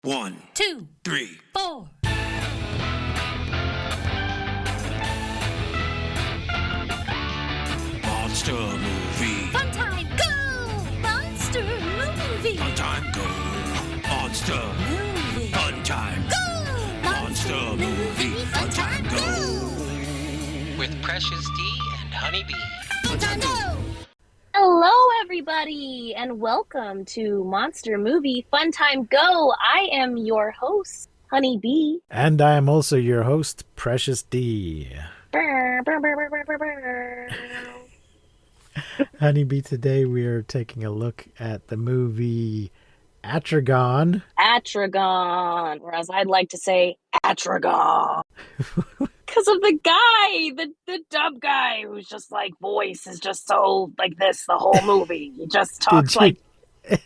1, 2, 3, 4. Monster movie. Fun time, go! Monster movie. Fun time, go. Monster. Movie. Fun time. Go! Monster movie. Fun time, go. With Precious D and Honeybee. Fun time, go! Hello, everybody, and welcome to Monster Movie Fun Time Go. I am your host, Honey Bee. And I am also your host, Precious D. Brr, brr, brr, brr, brr, brr. Honeybee, today we are taking a look at the movie Atragon. Atragon, or as I'd like to say, Atragon. Because of the guy, the dumb guy who's just like, voice is just so like this the whole movie. He just talks like,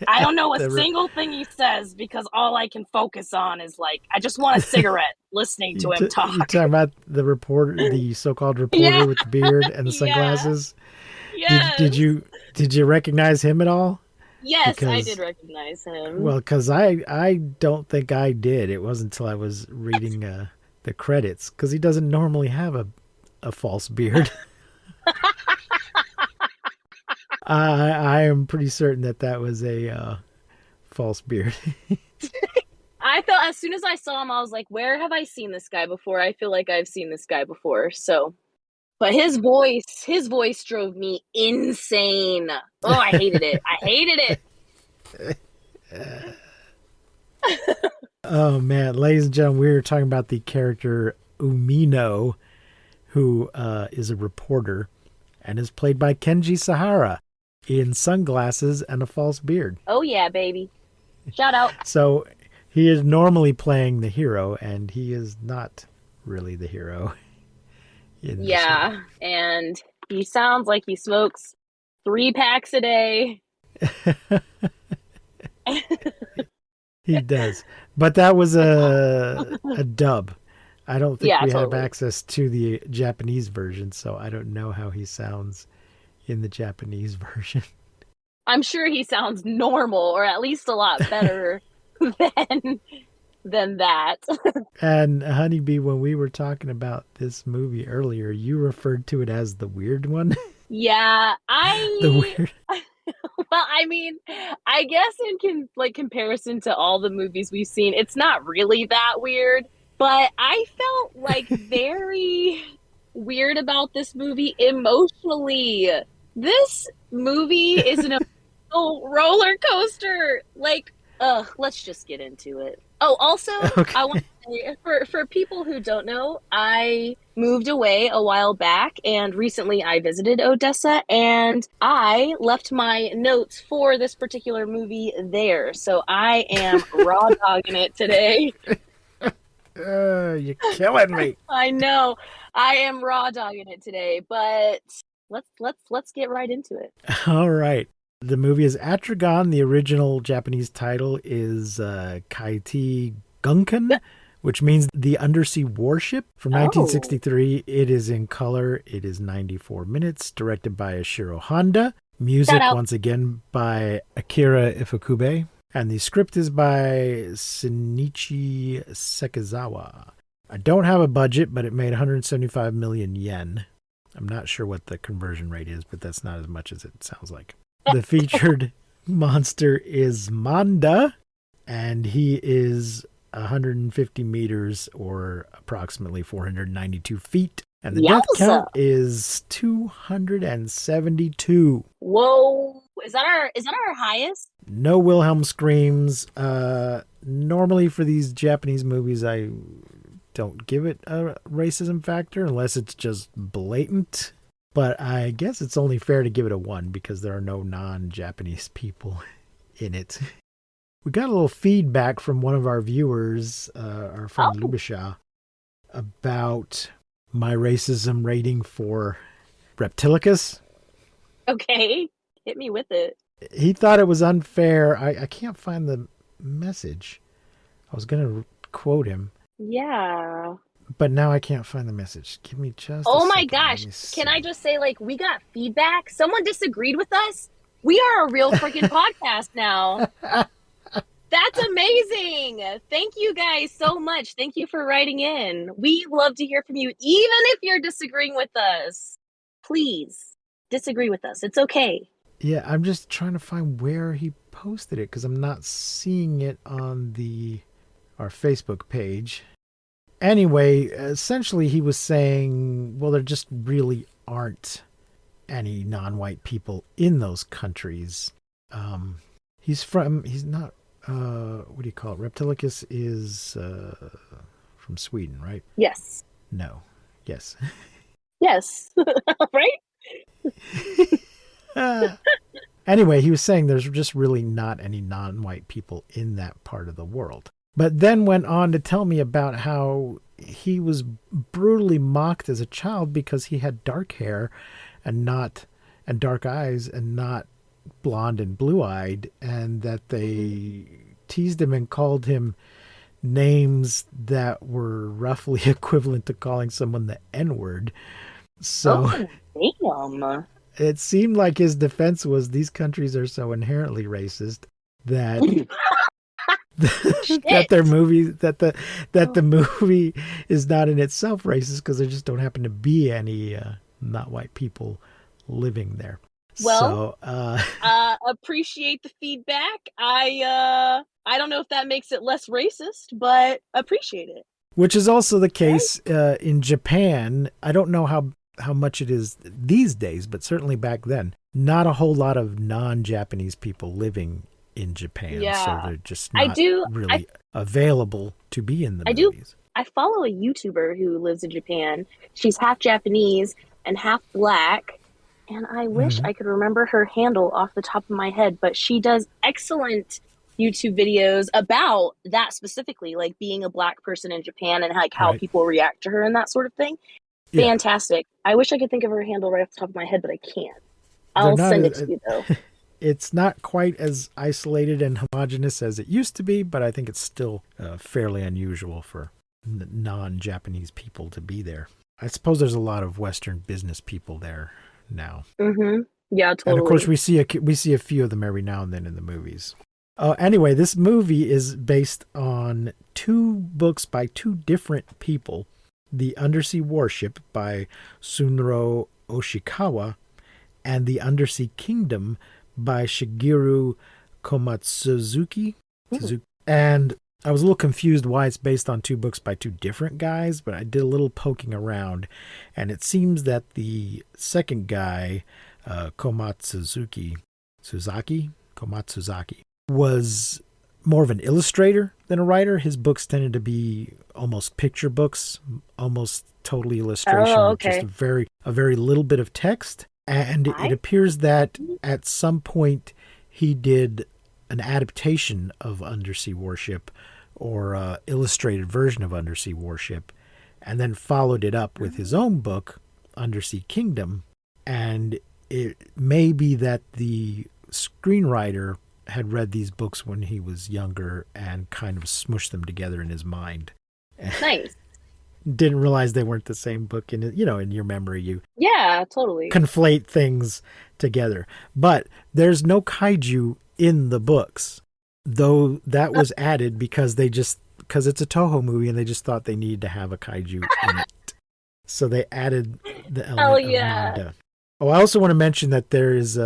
I don't know a single thing he says because all I can focus on is like, I just want a cigarette listening to him talk. You're talking about the reporter, the so-called reporter with the beard and the sunglasses? Yes. Did you recognize him at all? Yes, I did recognize him. Well, because I don't think I did. It wasn't until I was reading the credits, because he doesn't normally have a false beard. I am pretty certain that was a false beard. I felt as soon as I saw him, I was like, where have I seen this guy before? I feel like I've seen this guy before. So, but his voice drove me insane. Oh, I hated it. Oh man, ladies and gentlemen, we were talking about the character Umino, who is a reporter and is played by Kenji Sahara in sunglasses and a false beard. Oh yeah, baby. Shout out. So he is normally playing the hero, and he is not really the hero. Yeah, and he sounds like he smokes 3 packs a day. He does. But that was a dub. I don't think we have access to the Japanese version, so I don't know how he sounds in the Japanese version. I'm sure he sounds normal, or at least a lot better than that. And Honeybee, when we were talking about this movie earlier, you referred to it as the weird one. Yeah, The weird. Well, I mean, I guess in comparison to all the movies we've seen, it's not really that weird. But I felt like very weird about this movie emotionally. This movie is an emotional roller coaster. Like, let's just get into it. Oh, also, okay. I want to say, for people who don't know, I moved away a while back, and recently I visited Odessa, and I left my notes for this particular movie there. So I am raw dogging it today. You're killing me. I know. I am raw dogging it today, but let's get right into it. All right. The movie is Atragon. The original Japanese title is Kaiju Gunkan, which means the undersea warship. From 1963, it is in color. It is 94 minutes, directed by Ishiro Honda. Music, once again, by Akira Ifukube. And the script is by Shinichi Sekizawa. I don't have a budget, but it made 175 million yen. I'm not sure what the conversion rate is, but that's not as much as it sounds like. The featured monster is Manda, and he is 150 meters or approximately 492 feet. And the death count is 272. Whoa. Is that our highest? No Wilhelm screams. Normally for these Japanese movies, I don't give it a racism factor unless it's just blatant. But I guess it's only fair to give it a 1 because there are no non-Japanese people in it. We got a little feedback from one of our viewers, our friend Lubisha, about my racism rating for Reptilicus. Okay, hit me with it. He thought it was unfair. I can't find the message. I was going to quote him. Yeah. But now I can't find the message. Give me just Oh my gosh. Can I just say, like, we got feedback? Someone disagreed with us? We are a real freaking podcast now. That's amazing. Thank you guys so much. Thank you for writing in. We love to hear from you, even if you're disagreeing with us. Please disagree with us. It's okay. Yeah, I'm just trying to find where he posted it because I'm not seeing it on our Facebook page. Anyway, essentially he was saying, well, there just really aren't any non-white people in those countries. He's not, what do you call it? Reptilicus is from Sweden, right? Yes. No. Yes. Yes. Right? Anyway, he was saying there's just really not any non-white people in that part of the world. But then went on to tell me about how he was brutally mocked as a child because he had dark hair and dark eyes and not blonde and blue-eyed, and that they teased him and called him names that were roughly equivalent to calling someone the N-word. So damn. It seemed like his defense was these countries are so inherently racist that that the movie is not in itself racist because there just don't happen to be any not white people living there. Well, appreciate the feedback. I don't know if that makes it less racist, but appreciate it. Which is also the case in Japan. I don't know how much it is these days, but certainly back then, not a whole lot of non-Japanese people living in Japan. Yeah. So they're just not really available to be in the movies. I follow a YouTuber who lives in Japan. She's half Japanese and half black. And I wish I could remember her handle off the top of my head, but she does excellent YouTube videos about that specifically, like being a black person in Japan and like how people react to her and that sort of thing. Yeah. Fantastic. I wish I could think of her handle right off the top of my head, but I can't. I'll send it to you though. It's not quite as isolated and homogenous as it used to be, but I think it's still fairly unusual for non-Japanese people to be there. I suppose there's a lot of Western business people there now. Mm-hmm. Yeah, totally. And of course, we see a few of them every now and then in the movies. Anyway, this movie is based on 2 books by 2 different people. The Undersea Warship by Sunro Oshikawa and The Undersea Kingdom by Shigeru Komatsuzuki. And I was a little confused why it's based on 2 books by 2 different guys, but I did a little poking around, and it seems that the second guy, Komatsuzaki, was more of an illustrator than a writer. His books tended to be almost picture books, almost totally illustration, with just a very little bit of text. And it appears that at some point he did an adaptation of Undersea Warship, or an illustrated version of Undersea Warship, and then followed it up with his own book, Undersea Kingdom. And it may be that the screenwriter had read these books when he was younger and kind of smushed them together in his mind. Nice. Didn't realize they weren't the same book. In your memory, you totally conflate things together. But there's no kaiju in the books, though that was added because it's a Toho movie and they just thought they needed to have a kaiju in it. So they added the element of manga. Oh, I also want to mention that there is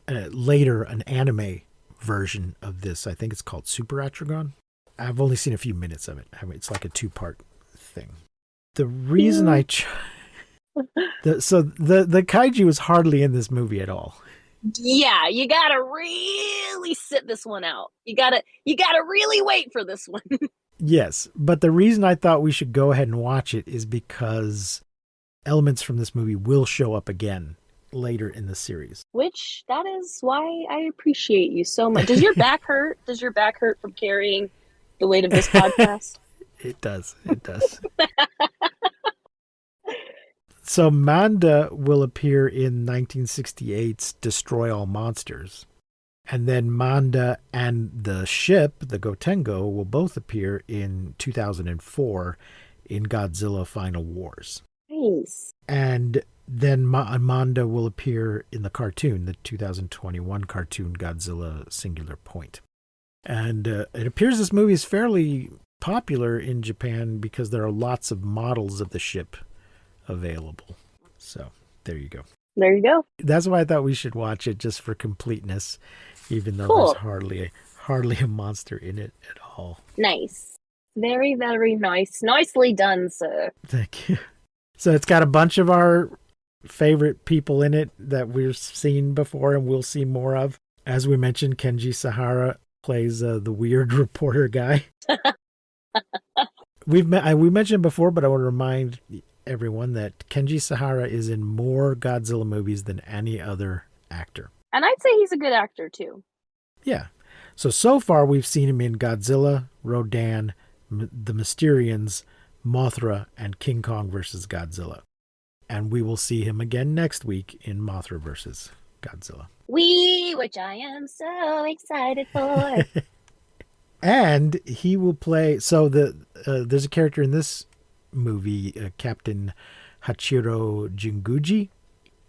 later an anime version of this. I think it's called Super Atragon. I've only seen a few minutes of it. It's like a 2-part thing. The reason the kaiju is hardly in this movie at all. Yeah, you gotta really sit this one out. You gotta really wait for this one. Yes, but the reason I thought we should go ahead and watch it is because elements from this movie will show up again later in the series. Which, that is why I appreciate you so much. Does your back hurt? Does your back hurt from carrying the weight of this podcast? It does. So Manda will appear in 1968's Destroy All Monsters. And then Manda and the ship, the Gotengo, will both appear in 2004 in Godzilla Final Wars. Nice. And then Manda will appear in the cartoon, the 2021 cartoon Godzilla Singular Point. And it appears this movie is fairly popular in Japan because there are lots of models of the ship available. So there you go. There you go. That's why I thought we should watch it, just for completeness, even though Cool. there's hardly a monster in it at all. Nice. Very, very nice. Nicely done, sir. Thank you. So it's got a bunch of our favorite people in it that we've seen before and we'll see more of. As we mentioned, Kenji Sahara plays the weird reporter guy. We mentioned before, but I want to remind everyone that Kenji Sahara is in more Godzilla movies than any other actor. And I'd say he's a good actor, too. Yeah. So far we've seen him in Godzilla, Rodan, The Mysterians, Mothra, and King Kong vs. Godzilla. And we will see him again next week in Mothra vs. Godzilla. Which I am so excited for. And he will play. So there's a character in this movie, Captain Hachiro Jinguji,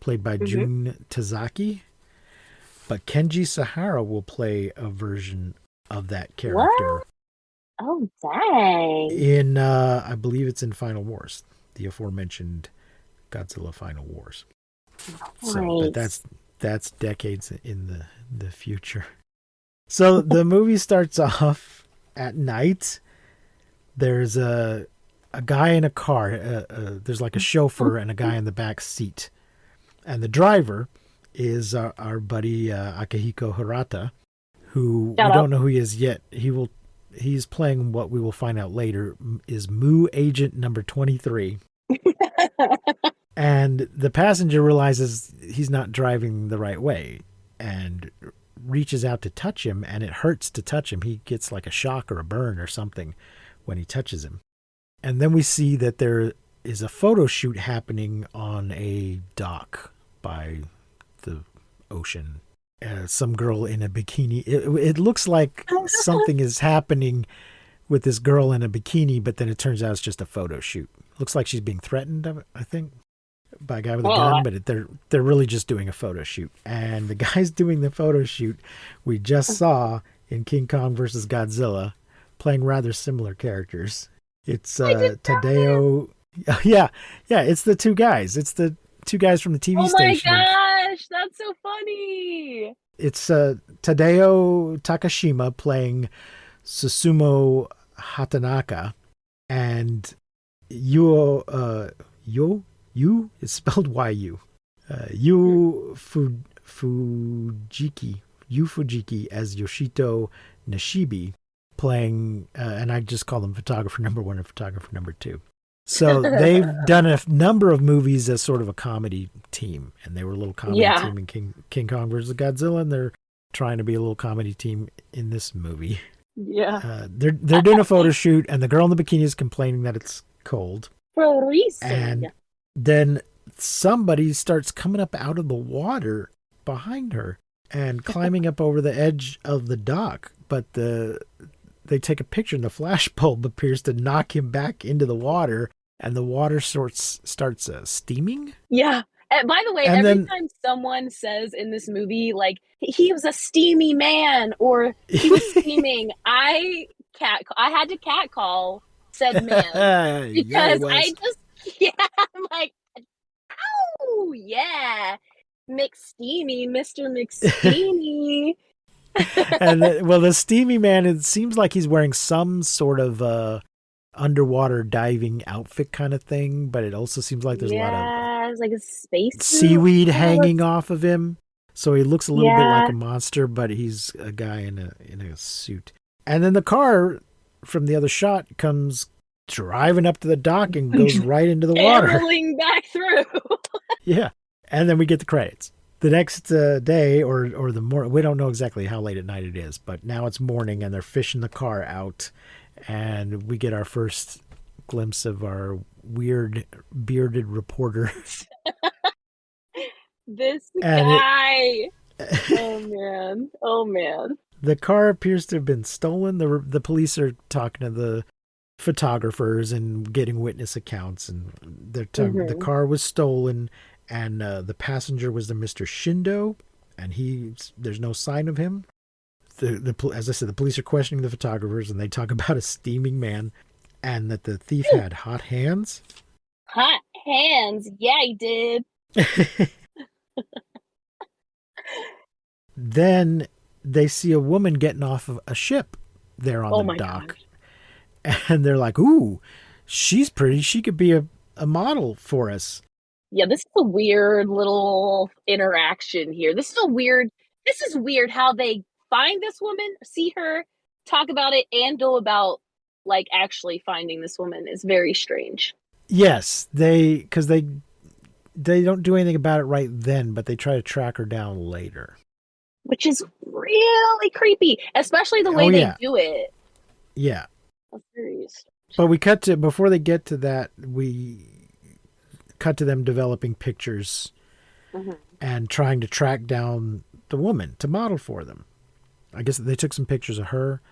played by Jun Tazaki. But Kenji Sahara will play a version of that character. What? Oh, dang. In, I believe it's in Final Wars, the aforementioned Godzilla Final Wars. Nice. So, but that's decades in the future. So the movie starts off at night. There's a guy in a car. There's like a chauffeur and a guy in the back seat. And the driver is our buddy Akihiko Hirata, who we don't know who he is yet. He's playing what we will find out later is Moo Agent number 23. And the passenger realizes he's not driving the right way and reaches out to touch him, and it hurts to touch him. He gets like a shock or a burn or something when he touches him. And then we see that there is a photo shoot happening on a dock by the ocean. Some girl in a bikini. It looks like something is happening with this girl in a bikini, but then it turns out it's just a photo shoot. Looks like she's being threatened, I think, by a guy with a gun, but they're really just doing a photo shoot. And the guy's doing the photo shoot we just saw in King Kong vs. Godzilla, playing rather similar characters. It's Tadeo. Yeah, it's the two guys. It's the two guys from the TV station. Oh my gosh, that's so funny. It's Tadeo Takashima playing Susumu Hatanaka, and Yu is spelled Y-U. Yu Fujiki as Yoshito Nishibe, playing, and I just call them photographer number 1 and photographer number 2. So they've done a number of movies as sort of a comedy team, and they were a little comedy team in King Kong vs. Godzilla, and they're trying to be a little comedy team in this movie. Yeah. They're doing a photo shoot, and the girl in the bikini is complaining that it's cold. And then somebody starts coming up out of the water behind her and climbing up over the edge of the dock, but they take a picture and the flash bulb appears to knock him back into the water, and the water starts steaming. Yeah. And by the way, every time someone says in this movie, like, he was a steamy man or he was steaming, I had to catcall said man. Because I'm like, oh, yeah. McSteamy, Mr. McSteamy. And the steamy man, it seems like he's wearing some sort of underwater diving outfit kind of thing, but it also seems like there's a lot of it's like a space seaweed hanging off of him, so he looks a little bit like a monster, but he's a guy in a suit. And then the car from the other shot comes driving up to the dock and goes right into the water, barreling back through. Yeah, and then we get the credits. The next day or the morning, we don't know exactly how late at night it is, but now it's morning and they're fishing the car out, and we get our first glimpse of our weird bearded reporter. This guy. Oh man. The car appears to have been stolen. The police are talking to the photographers and getting witness accounts, and they're talking, the car was stolen. And the passenger was the Mr. Shindo, and there's no sign of him. as I said, the police are questioning the photographers, and they talk about a steaming man, and that the thief had hot hands. Hot hands. Yeah, he did. Then they see a woman getting off of a ship there on the dock. Gosh. And they're like, ooh, she's pretty. She could be a model for us. Yeah, this is a weird little interaction here. This is weird how they find this woman, see her, talk about it, and go about like actually finding this woman is very strange. Yes, because they don't do anything about it right then, but they try to track her down later. Which is really creepy, especially the way they do it. Yeah. That's very strange. But before they get to that, we cut to them developing pictures and trying to track down the woman to model for them. I guess they took some pictures of her,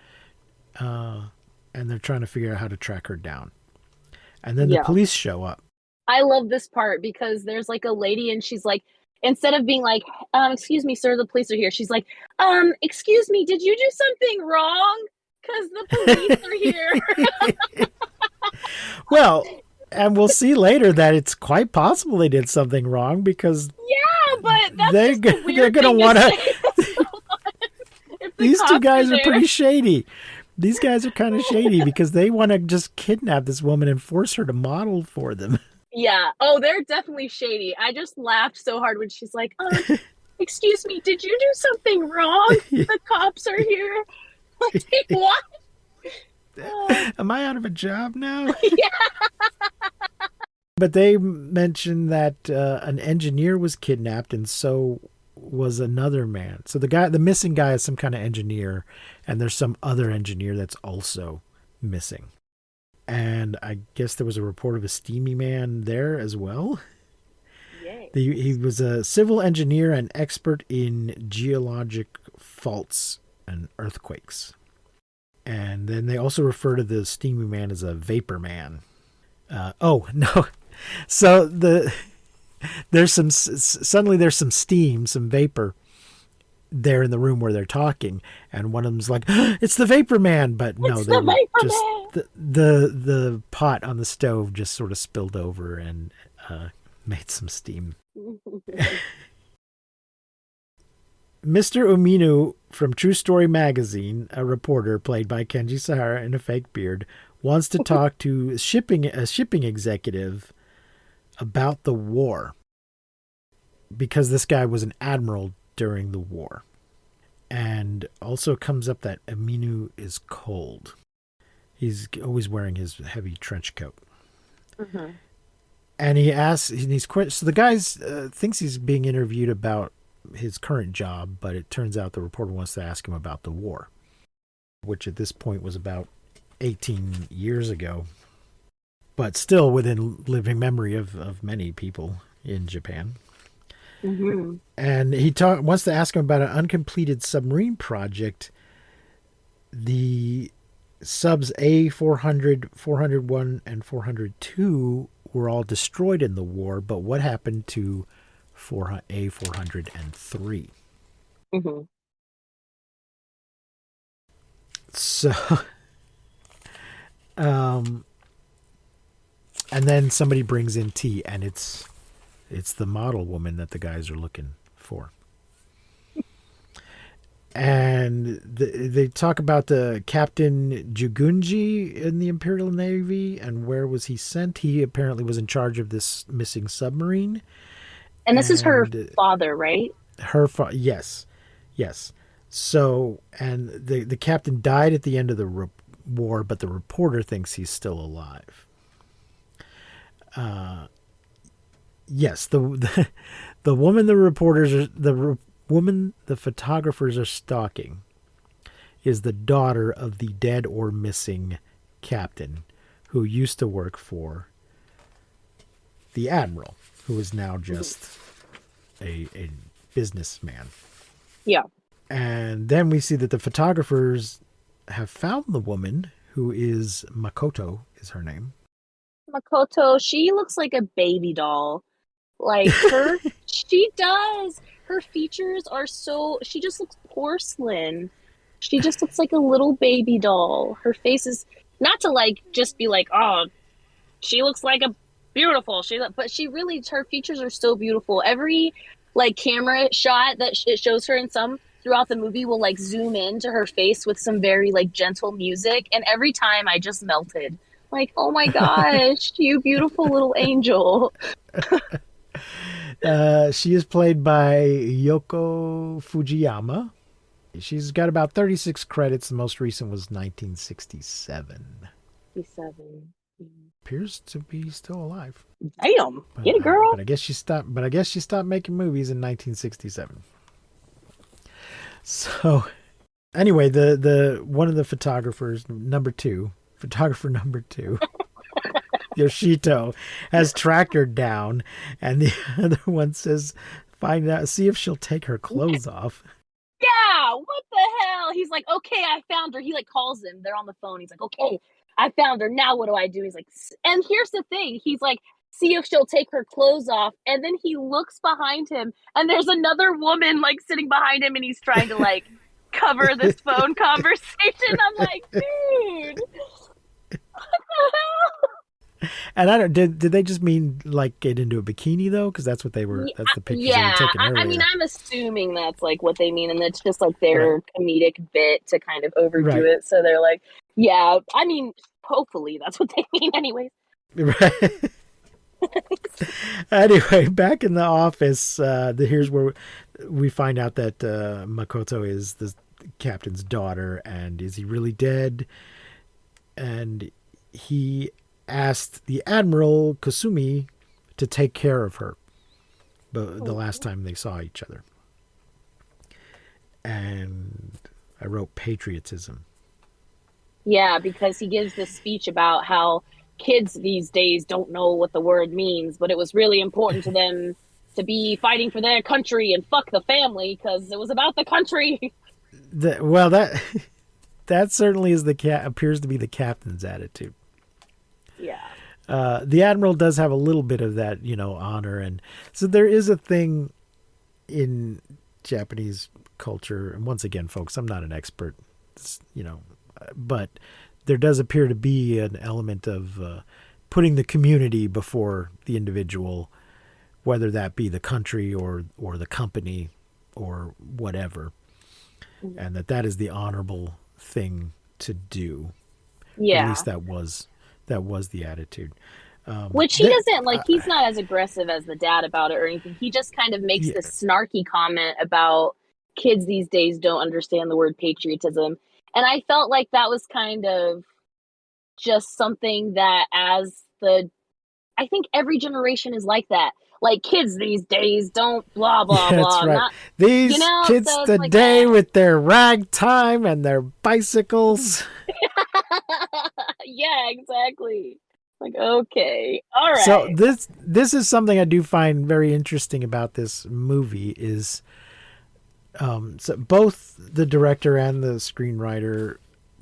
and they're trying to figure out how to track her down. And then the police show up. I love this part because there's like a lady and she's like, instead of being like, excuse me, sir, the police are here. She's like, excuse me, did you do something wrong? Because the police are here. Well, and we'll see later that it's quite possible they did something wrong because but that's they're going to want to. These two guys are pretty shady. These guys are kind of shady because they want to just kidnap this woman and force her to model for them. Yeah. Oh, they're definitely shady. I just laughed so hard when she's like, excuse me, did you do something wrong? The cops are here. Like, what? Am I out of a job now? Yeah. But they mentioned that an engineer was kidnapped, and so was another man. So the missing guy is some kind of engineer, and there's some other engineer that's also missing. And I guess there was a report of a steamy man there as well. Yay. He was a civil engineer and expert in geologic faults and earthquakes. And then they also refer to the steamy man as a vapor man. So there's some steam, some vapor there in the room where they're talking, and one of them's like, "It's the vapor man," but no, they were just the pot on the stove just sort of spilled over and made some steam. Mr. Uminu from True Story magazine, a reporter played by Kenji Sahara in a fake beard, wants to talk to a shipping executive about the war because this guy was an admiral during the war. And also comes up that Aminu is cold. He's always wearing his heavy trench coat. Mm-hmm. And he asks, so the guy thinks he's being interviewed about his current job, but it turns out the reporter wants to ask him about the war, which at this point was about 18 years ago, but still within living memory of many people in Japan. Mm-hmm. And he wants to ask him about an uncompleted submarine project. The subs A400, 401, and 402 were all destroyed in the war, but what happened to A403? Mm-hmm. So, and then somebody brings in tea, and it's the model woman that the guys are looking for. And they talk about the Captain Jinguji in the Imperial Navy and where was he sent. He apparently was in charge of this missing submarine. And this is her father, right? Yes. So, and the captain died at the end of the war, but the reporter thinks he's still alive. Yes, the woman the photographers are stalking is the daughter of the dead or missing captain who used to work for the admiral, who is now just a businessman. Yeah. And then we see that the photographers have found the woman, who is Makoto is her name. Makoto, she looks like a baby doll. Like she does. Her features are she just looks porcelain. She just looks like a little baby doll. Her face is not to like just be like, oh, she looks like a beautiful. But she really, her features are so beautiful. Every like camera shot that it shows her in some throughout the movie will like zoom into her face with some very like gentle music, and every time I just melted. Like, oh my gosh, you beautiful little angel. She is played by Yoko Fujiyama. She's got about 36 credits. The most recent was 1967. 57. Appears to be still alive. Damn, get it, girl. But I guess she stopped. But I guess she stopped making movies in 1967. So, anyway, the one of the photographers, photographer number two, Yoshito, has tracked her down, and the other one says, see if she'll take her clothes off. Yeah, what the hell? He's like, okay, I found her. He like calls him. They're on the phone. He's like, okay, I found her. Now what do I do? He's like, and here's the thing. He's like, see if she'll take her clothes off. And then he looks behind him, and there's another woman like sitting behind him, and he's trying to like cover this phone conversation. I'm like, dude, what the hell? And I don't. Did they just mean like get into a bikini though? Because that's what they were. That's the pictures they were taking earlier. I mean, I'm assuming that's like what they mean, and it's just like their comedic bit to kind of overdo it. So they're like, yeah. I mean, hopefully that's what they mean, anyways. Right. Anyway, back in the office, here's where we find out that Makoto is the captain's daughter, and is he really dead? And he asked the Admiral Kasumi to take care of her the last time they saw each other. And I wrote patriotism. Yeah, because he gives this speech about how kids these days don't know what the word means, but it was really important to them to be fighting for their country and fuck the family because it was about the country. That certainly is appears to be the captain's attitude. Yeah. The Admiral does have a little bit of that, honor. And so there is a thing in Japanese culture. And once again, folks, I'm not an expert, but there does appear to be an element of putting the community before the individual, whether that be the country or the company or whatever. Mm-hmm. And that is the honorable thing to do. Yeah. At least that was the attitude. Which he doesn't, like, he's not as aggressive as the dad about it or anything. He just kind of makes this snarky comment about kids these days don't understand the word patriotism. And I felt like that was kind of just something that I think every generation is like that. Like, kids these days don't blah, blah, blah. That's right. Not, these kids so today with their ragtime and their bicycles. Yeah, exactly. Like, okay, all right. So this is something I do find very interesting about this movie is so both the director and the screenwriter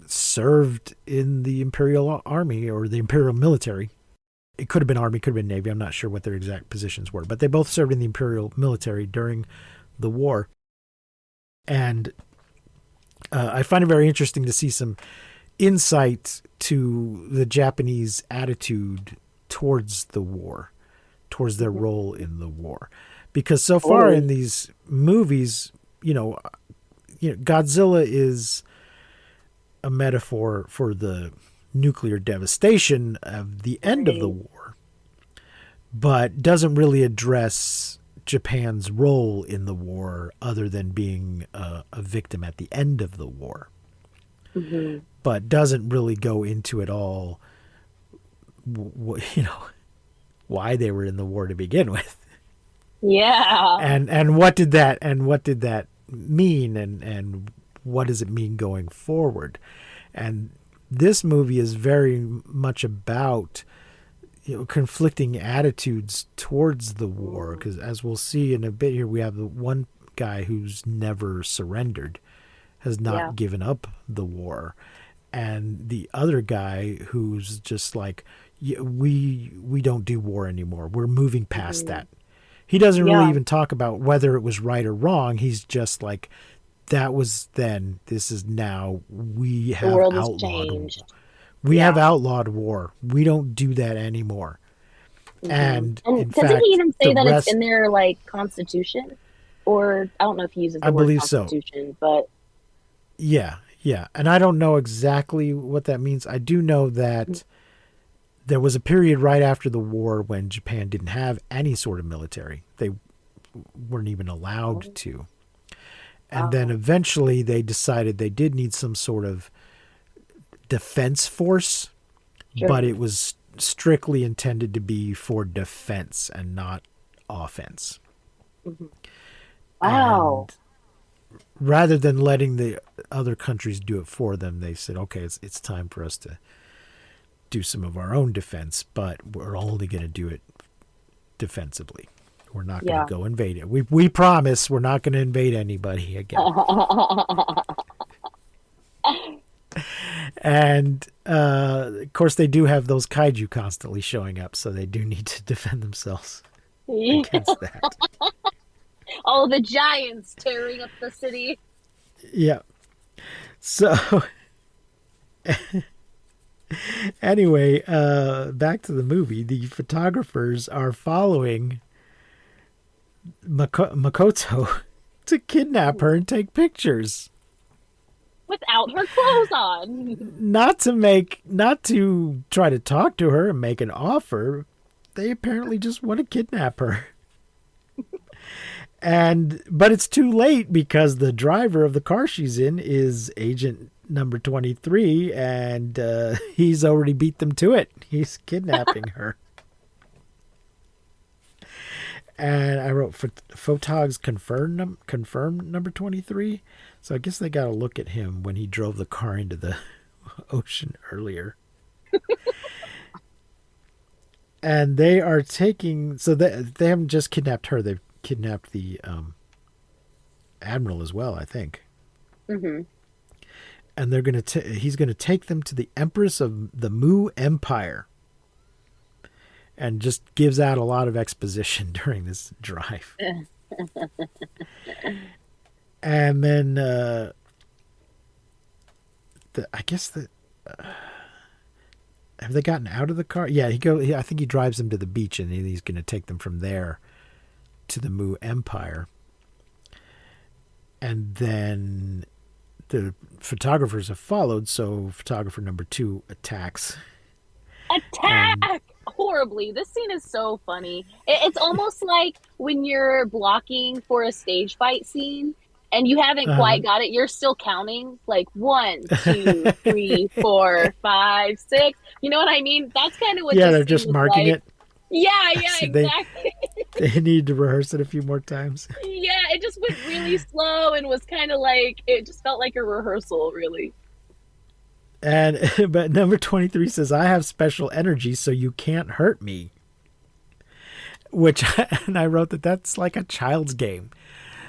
served in the Imperial Army or the Imperial military. It could have been Army, could have been Navy. I'm not sure what their exact positions were, but they both served in the Imperial military during the war. And I find it very interesting to see some insight to the Japanese attitude towards the war, towards their role in the war. Because so far in these movies, Godzilla is a metaphor for the nuclear devastation of the end of the war, but doesn't really address Japan's role in the war other than being a victim at the end of the war. Mm-hmm. But doesn't really go into it all, why they were in the war to begin with. Yeah. And what did that mean, and what does it mean going forward? And this movie is very much about conflicting attitudes towards the war, because as we'll see in a bit here, we have the one guy who's never surrendered, has not given up the war, and the other guy who's just like, we don't do war anymore. We're moving past that. He doesn't really even talk about whether it was right or wrong. He's just like, that was then. This is now. We The have world has outlawed. changed. We have Yeah. outlawed war. We don't do that anymore. And in doesn't fact, he even say the that rest, it's in their like constitution? Or I don't know if he uses the I word believe so. constitution, but Yeah, yeah. And I don't know exactly what that means. I do know that there was a period right after the war when Japan didn't have any sort of military. They weren't even allowed to. And then eventually they decided they did need some sort of defense force, Sure. but it was strictly intended to be for defense and not offense. wow. And rather than letting the other countries do it for them, they said, okay, it's time for us to do some of our own defense, but we're only going to do it defensively. We're not going to go invade it. We promise we're not going to invade anybody again. And of course, they do have those kaiju constantly showing up, so they do need to defend themselves against that. All the giants tearing up the city. Yeah. So anyway, back to the movie. The photographers are following Makoto to kidnap her and take pictures. Without her clothes on. Not to try to talk to her and make an offer. They apparently just want to kidnap her. But it's too late because the driver of the car she's in is Agent number 23, and he's already beat them to it. He's kidnapping her. And I wrote Photogs confirm number 23. So I guess they got to look at him when he drove the car into the ocean earlier. And they are taking, so they haven't just kidnapped her, they've kidnapped the admiral as well, I think. Mm-hmm. And they're going to he's going to take them to the Empress of the Moo Empire. And just gives out a lot of exposition during this drive. And then I guess have they gotten out of the car? Yeah, I think he drives them to the beach, and he's going to take them from there to the Moo Empire. And then the photographers have followed, so photographer number 2 attacks. Attack! Horribly. This scene is so funny. It's almost like when you're blocking for a stage fight scene and you haven't quite got it, you're still counting like 1, 2, 3, 4, 5, 6. You know what I mean? That's kind of what this they're scene just was marking like. it. Yeah, So exactly. They need to rehearse it a few more times. Yeah, it just went really slow and was kind of like, it just felt like a rehearsal, really. But number 23 says, I have special energy, so you can't hurt me. And I wrote that's like a child's game.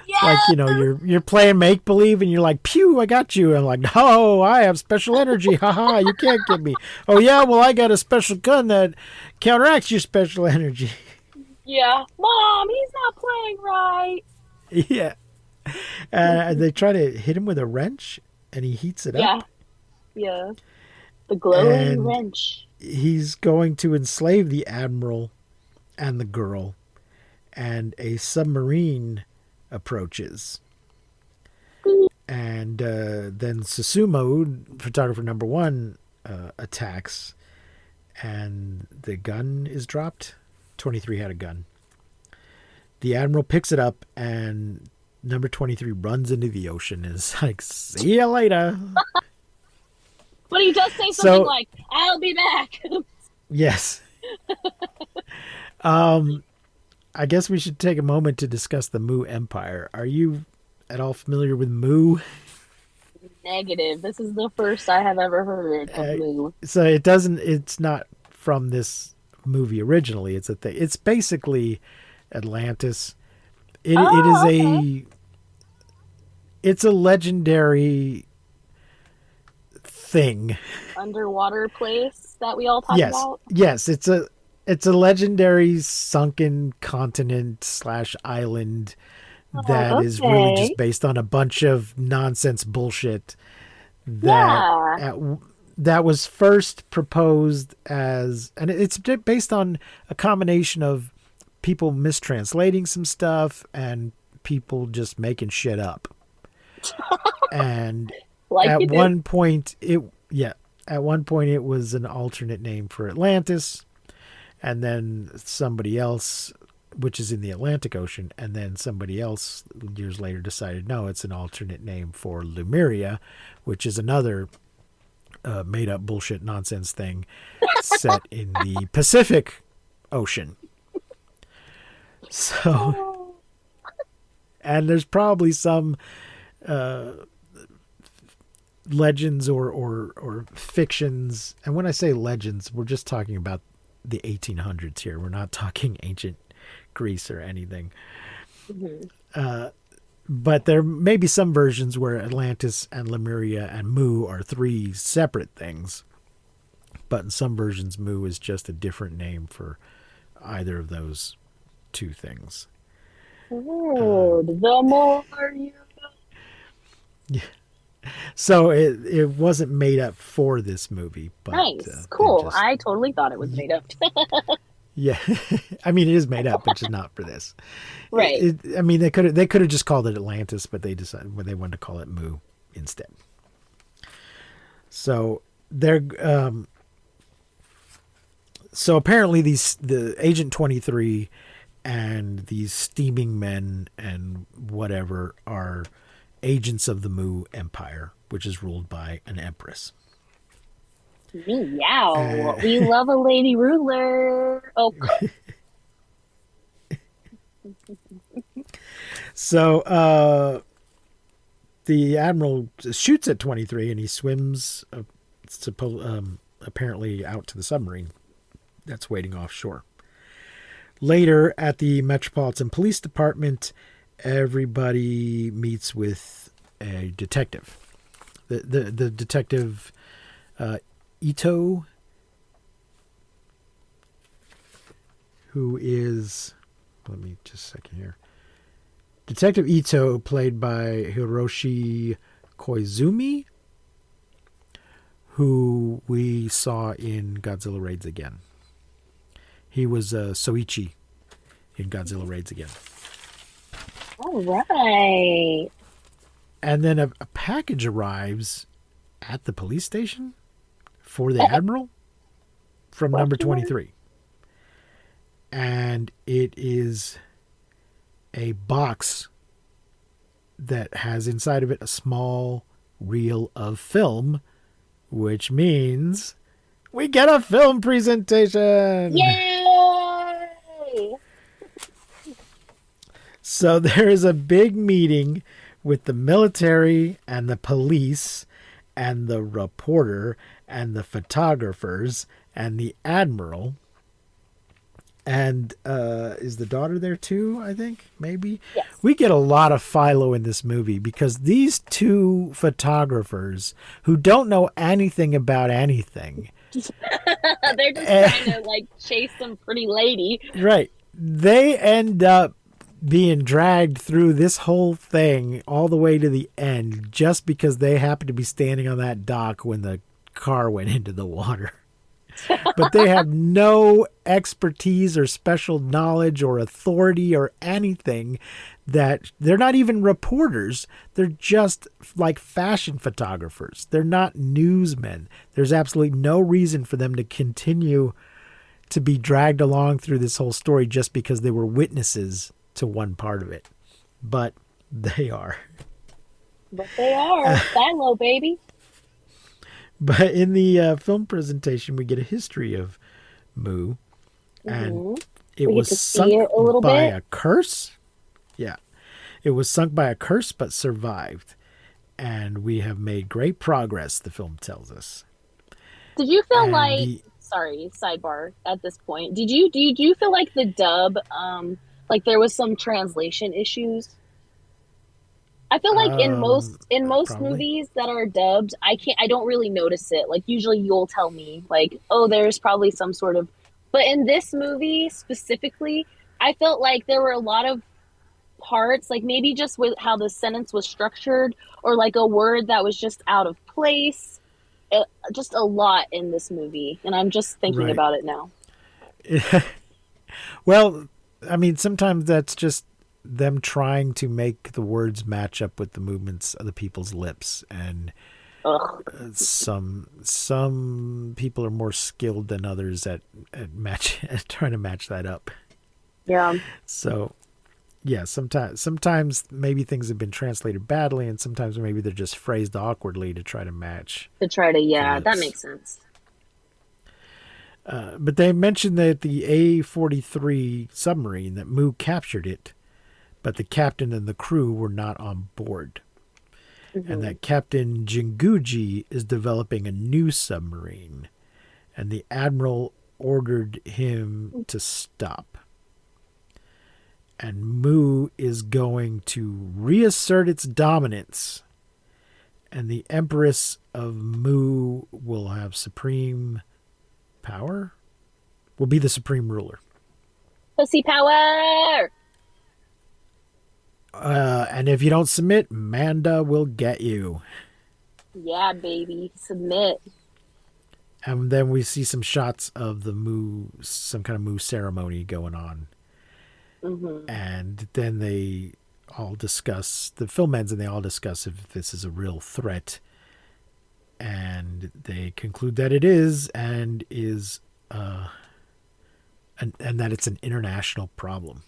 Yeah. Like, you're playing make believe and you're like, pew, I got you. I'm like, oh, I have special energy. Haha, you can't get me. Oh yeah, well, I got a special gun that counteracts your special energy. Yeah. Mom, he's not playing right. Yeah. They try to hit him with a wrench and he heats it up. Yeah. The glowing wrench. He's going to enslave the admiral and the girl, and a submarine approaches. And then Susumu, photographer number 1, attacks, and the gun is dropped. 23 had a gun. The admiral picks it up, and number 23 runs into the ocean and is like, see you later. But he does say something like, I'll be back. Yes. I guess we should take a moment to discuss the Moo Empire. Are you at all familiar with Moo? Negative. This is the first I have ever heard of Moo. So it's not from this movie originally. It's a thing. It's basically Atlantis. It's a legendary thing. Underwater place that we all talk about? Yes, it's a legendary sunken continent / island that is really okay. just based on a bunch of nonsense bullshit that Yeah. that was first proposed as, and it's based on a combination of people mistranslating some stuff and people just making shit up. And Like at you do. one point at one point it was an alternate name for Atlantis, and then somebody else, which is in the Atlantic Ocean, and then somebody else years later decided no, it's an alternate name for Lemuria, which is another made up bullshit nonsense thing set in the Pacific Ocean. So, and there's probably some legends or fictions. And when I say legends, we're just talking about the 1800s here. We're not talking ancient Greece or anything. Mhm. But there may be some versions where Atlantis and Lemuria and Mu are three separate things. But in some versions, Mu is just a different name for either of those two things. Oh, the more you So it wasn't made up for this movie, but Nice. they Cool. just I totally thought it was made up. yeah. I mean, it is made up, but just not for this. Right. I mean, they could have just called it Atlantis, but they decided they wanted to call it Mu instead. So they're so apparently the Agent 23 and these steaming men and whatever are agents of the Moo Empire, which is ruled by an empress. Meow. We love a lady ruler. Oh, So the admiral shoots at 23 and he swims apparently out to the submarine that's waiting offshore. Later at the Metropolitan Police Department, everybody meets with a detective. The detective Ito, who is, let me just a second here. Detective Ito, played by Hiroshi Koizumi, who we saw in Godzilla Raids Again. He was Soichi in Godzilla Raids Again. all right. And then a package arrives at the police station for the Admiral from number 23. And it is a box that has inside of it a small reel of film, which means we get a film presentation. Yay! So there is a big meeting with the military and the police and the reporter and the photographers and the admiral. And is the daughter there too, I think? Maybe? Yes. We get a lot of philo in this movie because these two photographers who don't know anything about anything. They're just trying to like chase some pretty lady. Right. They end up being dragged through this whole thing all the way to the end just because they happened to be standing on that dock when the car went into the water. But they have no expertise or special knowledge or authority or anything. That they're not even reporters. They're just like fashion photographers. They're not newsmen. There's absolutely no reason for them to continue to be dragged along through this whole story just because they were witnesses to one part of it. But they are. But they are. Silo, baby. But in the film presentation, we get a history of Moo, and it We get was to see sunk it a little by bit. a curse. Yeah, it was sunk by a curse, but survived, and we have made great progress. The film tells us. Did you feel And like the- sorry, sidebar at this point. Do you feel like the dub like there was some translation issues? I feel like in most probably. movies that are dubbed, I don't really notice it. Like usually you'll tell me like, "Oh, there's probably some sort of." But in this movie specifically, I felt like there were a lot of parts, like maybe just with how the sentence was structured, or like a word that was just out of place. Just a lot in this movie, and I'm just thinking Right. about it now. Well, I mean, sometimes that's just them trying to make the words match up with the movements of the people's lips, and Ugh. some people are more skilled than others at at trying to match that up. Yeah. So, yeah, sometimes maybe things have been translated badly, and sometimes maybe they're just phrased awkwardly to try to match. Yeah, that lips. makes sense. But they mentioned that the A-43 submarine, that Moo captured it, but the captain and the crew were not on board. And that Captain Jinguji is developing a new submarine, and the admiral ordered him to stop. And Moo is going to reassert its dominance, and the Empress of Moo will have supreme power, will be the supreme ruler. Pussy power! And if you don't submit, Manda will get you. Yeah, baby. Submit. And then we see some shots of the Moo, some kind of Moo ceremony going on. And then they all discuss, the film ends and they all discuss if this is a real threat. And they conclude that it is, and is, and that it's an international problem.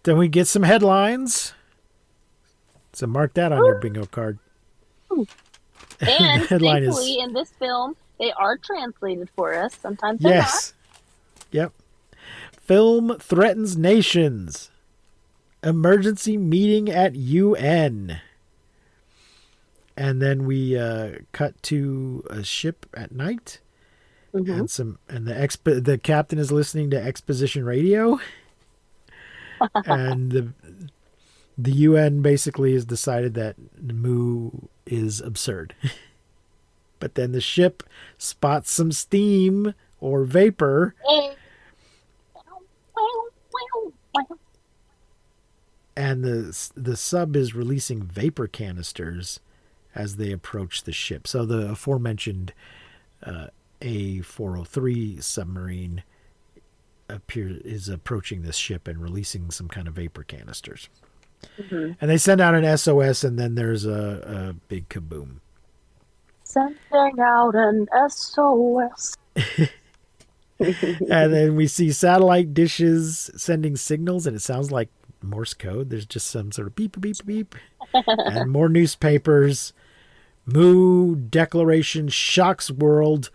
Then we get some headlines. So mark that on your bingo card. And headline thankfully, is- in this film, they are translated for us. Sometimes they're Yes. Yep. Film threatens nations. Emergency meeting at UN. And then we cut to a ship at night, and the captain is listening to exposition radio, and the UN basically has decided that Moo is absurd. But then the ship spots some steam or vapor, not. and the sub is releasing vapor canisters as they approach the ship. So the aforementioned A-403 submarine is approaching this ship and releasing some kind of vapor canisters. And they send out an SOS, and then there's a big kaboom. Sending out an SOS. And then we see satellite dishes sending signals, and it sounds like Morse code. There's just some sort of beep, beep, beep. And more newspapers. Moo declaration shocks world.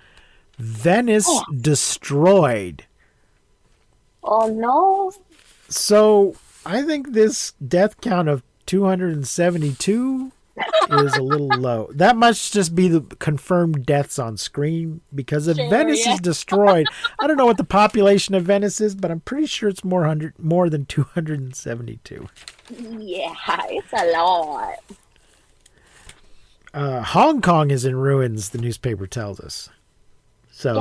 Venice destroyed. Oh no. So I think this death count of 272 is a little low. That must just be the confirmed deaths on screen, because if Venice is destroyed, I don't know what the population of Venice is, but I'm pretty sure it's more than 272. Yeah, it's a lot. Hong Kong is in ruins, the newspaper tells us. So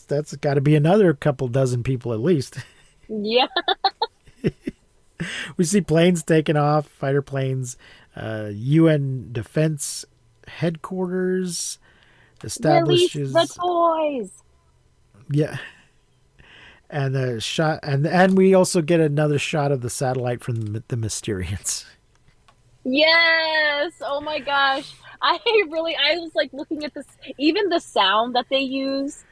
that's got to be another couple dozen people at least. Yeah. We see planes taking off, fighter planes, UN defense headquarters establishes. Release the toys. Yeah. And the shot, and we also get another shot of the satellite from the Mysterians. Yes. Oh my gosh. I was like looking at this, even the sound that they use,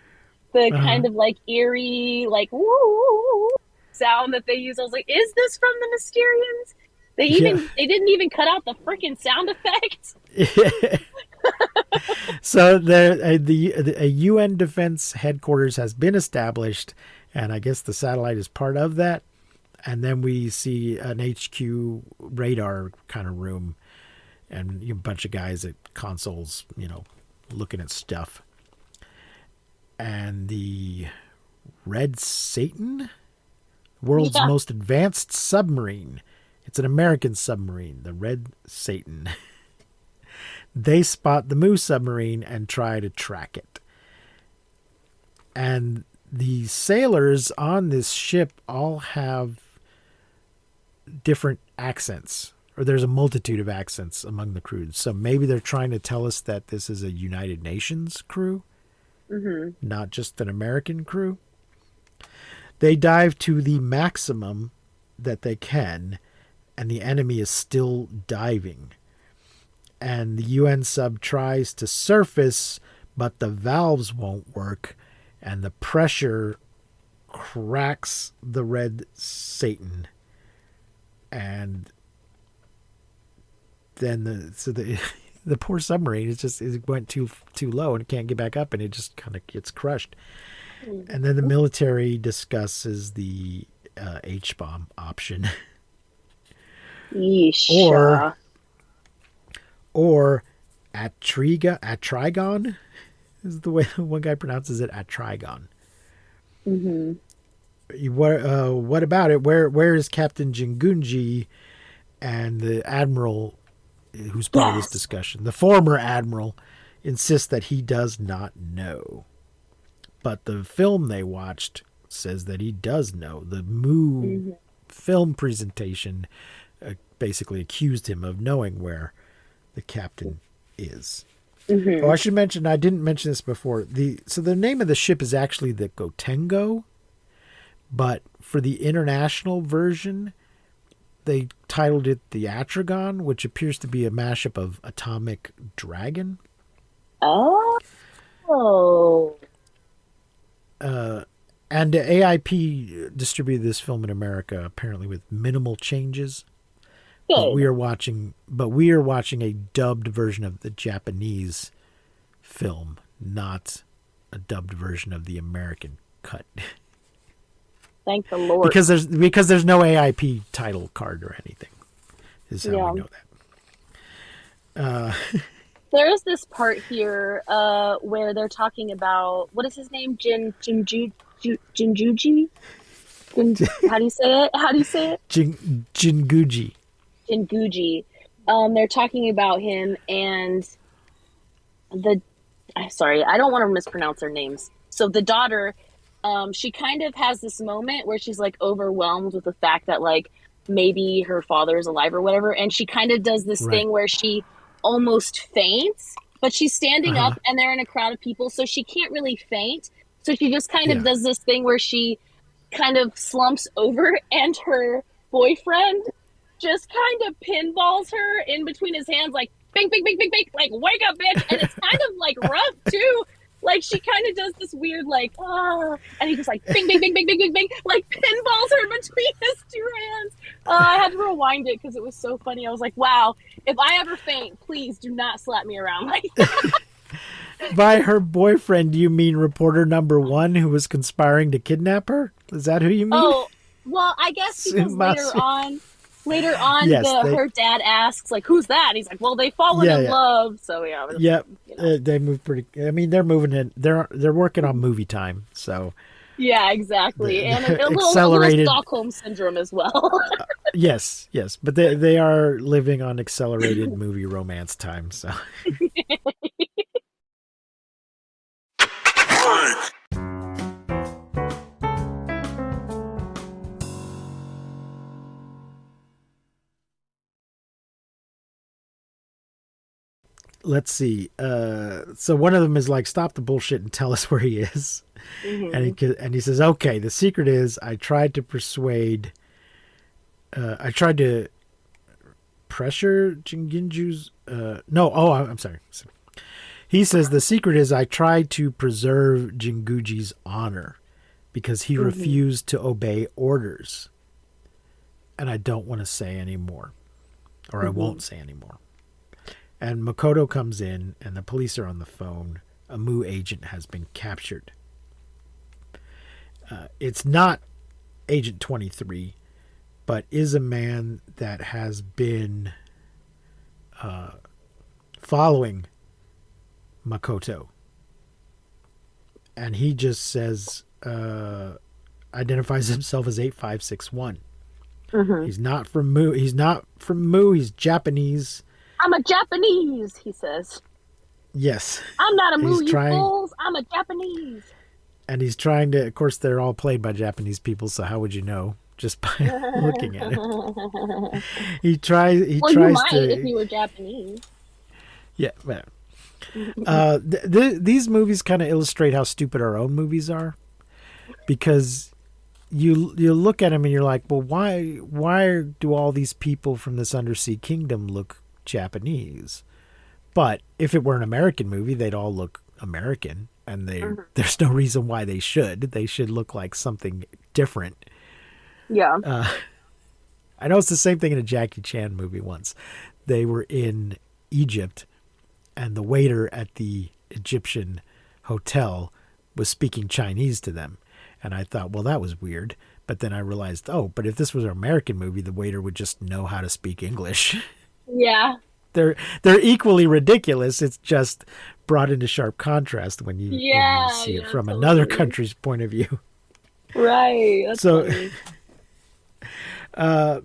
the kind of like eerie, like woo sound that they use. I was like, is this from the Mysterians? They didn't even cut out the freaking sound effect. So a UN defense headquarters has been established, and I guess the satellite is part of that. And then we see an HQ radar kind of room, and a bunch of guys at consoles, looking at stuff. And the Red Satan, world's most advanced submarine. It's an American submarine, the Red Satan. They spot the Moo submarine and try to track it. And the sailors on this ship all have different accents, or there's a multitude of accents among the crews. So maybe they're trying to tell us that this is a United Nations crew, not just an American crew. They dive to the maximum that they can, and the enemy is still diving. And the UN sub tries to surface, but the valves won't work, and the pressure cracks the red Satan. And then the poor submarine it went too low and it can't get back up, and it just kind of gets crushed. And then the military discusses the H-bomb option. Yeesh. Or Atragon is the way one guy pronounces it. Atragon. What about it? Where is Captain Jinguji and the admiral who's part of this discussion? The former admiral insists that he does not know, but the film they watched says that he does know. The Moo film presentation basically accused him of knowing where the captain is. Oh, I should mention, I didn't mention this before. So the name of the ship is actually the Gotengo, but for the international version, they titled it the Atragon, which appears to be a mashup of Atomic Dragon. Oh. And AIP distributed this film in America apparently with minimal changes. But we are watching a dubbed version of the Japanese film, not a dubbed version of the American cut. Thank the Lord. Because there's no AIP title card or anything. Is how we know that. There is this part here where they're talking about, what is his name? Jinguji? How do you say it? Jinguji. Jinguji. They're talking about him and sorry, I don't want to mispronounce their names. So the daughter, she kind of has this moment where she's like overwhelmed with the fact that like maybe her father is alive or whatever, and she kind of does this thing where she almost faints, but she's standing up and they're in a crowd of people, so she can't really faint. So she just kind of does this thing where she kind of slumps over, and her boyfriend just kind of pinballs her in between his hands, like bing, bing, bing, bing, bing, like wake up, bitch. And it's kind of like rough too. Like she kind of does this weird like and he just like bing, bing, bing, bing, bing, bing, bing, like pinballs her between his two hands. I had to rewind it because it was so funny. I was like, wow, if I ever faint, please do not slap me around like that. By her boyfriend, you mean reporter number 1 who was conspiring to kidnap her? Is that who you mean? Oh, well, I guess because later on, her dad asks, like, who's that? And he's like, well, they've fallen in love. So, they move pretty. I mean, they're moving in. They're working on movie time. So, yeah, exactly. And a little Stockholm syndrome as well. Yes. But they are living on accelerated movie romance time. So. Let's see. So one of them is like, stop the bullshit and tell us where he is. And he says, okay, the secret is I tried to pressure Jinguji's, I'm sorry. He says the secret is I tried to preserve Jinguji's honor because he refused to obey orders. And I don't want to say anymore, or I won't say anymore. And Makoto comes in, and the police are on the phone. A Moo agent has been captured. It's not Agent 23, but is a man that has been following Makoto. And he just says, identifies himself as 8561. He's not from Moo. He's Japanese. I'm a Japanese, he says. Yes. I'm not a Moo, you fools. I'm a Japanese. And he's trying to, of course, they're all played by Japanese people, so how would you know? just by looking at it. He tries you tries might to if you were Japanese. yeah, well, these movies kind of illustrate how stupid our own movies are, because you look at them and you're like, well, why do all these people from this undersea kingdom look Japanese? But if it were an American movie, they'd all look American, and there's no reason why they should. They should look like something different. Yeah. I know it's the same thing in a Jackie Chan movie once. They were in Egypt, and the waiter at the Egyptian hotel was speaking Chinese to them. And I thought, well, that was weird. But then I realized, but if this was an American movie, the waiter would just know how to speak English. Yeah. They're equally ridiculous. It's just brought into sharp contrast when you see it from another country's point of view. Right. That's So, funny.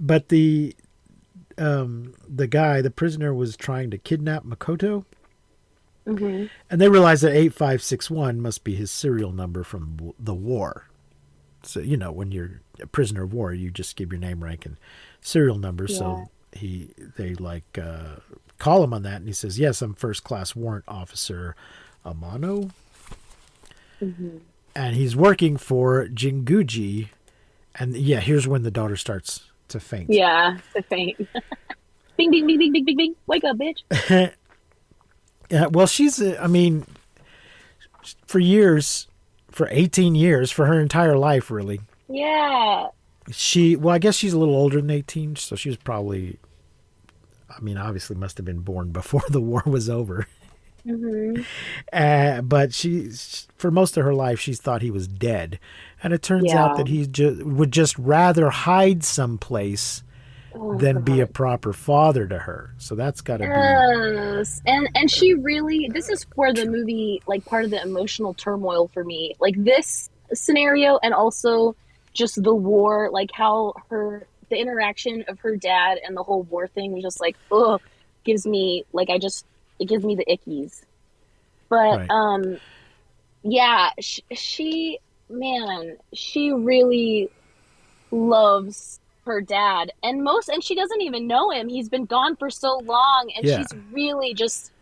but the guy, the prisoner, was trying to kidnap Makoto. Mm-hmm. And they realized that 8561 must be his serial number from the war. So, when you're a prisoner of war, you just give your name, rank, and serial number. Yeah. So they call him on that, and he says, yes, I'm first class warrant officer Amano. Mm-hmm. And he's working for Jinguji. And yeah, here's when the daughter starts to faint. Yeah, to faint. Bing, bing, bing, bing, bing, bing, bing. Wake up, bitch. Yeah, well, she's, for years, for 18 years, for her entire life, really. Yeah. I guess she's a little older than 18, so she was probably, obviously must have been born before the war was over. Mm-hmm. But for most of her life, she's thought he was dead. And it turns out that he would just rather hide someplace than be a proper father to her. So that's got to be. Yes. And she really, this is where the movie, part of the emotional turmoil for me, this scenario, and also just the war, how the interaction of her dad and the whole war thing was just gives me, it gives me the ickies. But, right. she really loves her dad, and she doesn't even know him. He's been gone for so long, and she's really just,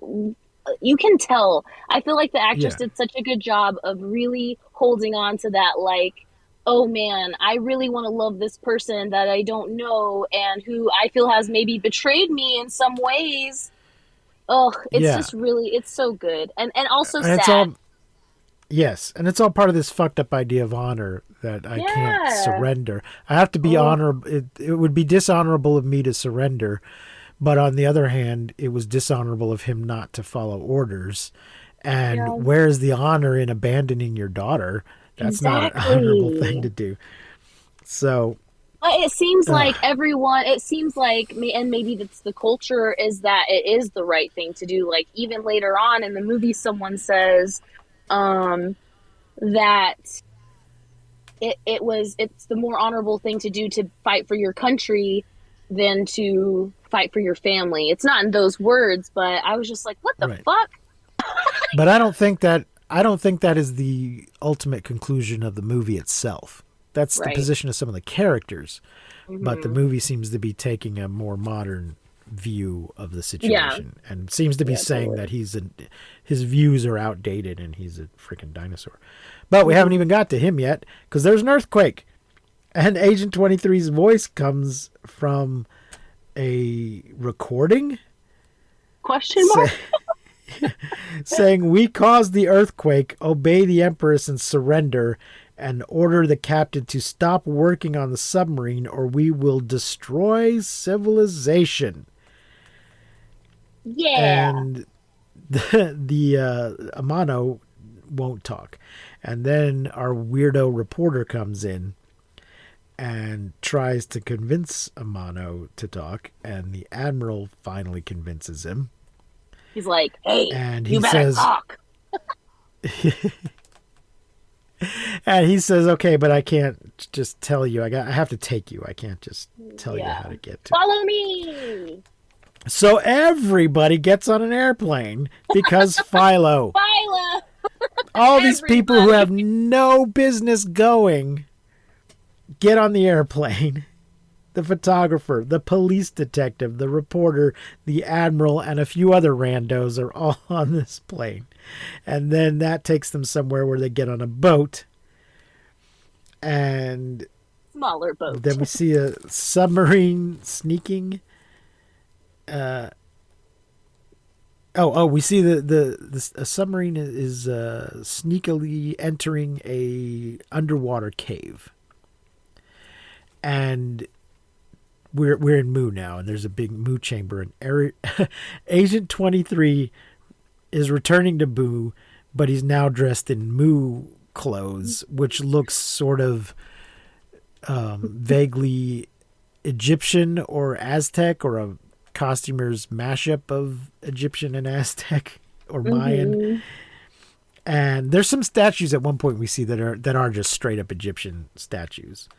you can tell. I feel like the actress did such a good job of really holding on to that, oh man, I really want to love this person that I don't know and who I feel has maybe betrayed me in some ways. It's just really, it's so good. And also sad. Yes, and it's all part of this fucked up idea of honor that I can't surrender. I have to be honorable. It would be dishonorable of me to surrender, but on the other hand, it was dishonorable of him not to follow orders. And where's the honor in abandoning your daughter? That's not an honorable thing to do. So, but it seems like everyone, and maybe that's the culture, is that it is the right thing to do. Even later on in the movie, someone says, that it's the more honorable thing to do to fight for your country than to fight for your family. It's not in those words, but I was just like, what the fuck? But I don't think that is the ultimate conclusion of the movie itself. That's the position of some of the characters. Mm-hmm. But the movie seems to be taking a more modern view of the situation and seems to be saying that his views are outdated and he's a freaking dinosaur. But we haven't even got to him yet, because there's an earthquake, and Agent 23's voice comes from a recording question mark saying, we caused the earthquake, obey the Empress and surrender, and order the captain to stop working on the submarine or we will destroy civilization. Yeah. And the Amano won't talk. And then our weirdo reporter comes in and tries to convince Amano to talk, and the Admiral finally convinces him. He's like, hey, and you better talk. And he says, okay, but I can't just tell you. I have to take you. I can't just tell you how to get to. Follow me. So everybody gets on an airplane because Philo. Philo. All these people who have no business going get on the airplane. The photographer, the police detective, the reporter, the admiral, and a few other randos are all on this plane. And then that takes them somewhere where they get on a boat. And Smaller boat. then we see a submarine sneaking. We see a submarine is sneakily entering a underwater cave. And we're in Moo now, and there's a big Moo chamber, and Agent 23 is returning to Moo, but he's now dressed in Moo clothes, which looks sort of vaguely Egyptian or Aztec, or a costumer's mashup of Egyptian and Aztec or Mayan. Mm-hmm. And there's some statues at one point we see that are just straight up Egyptian statues.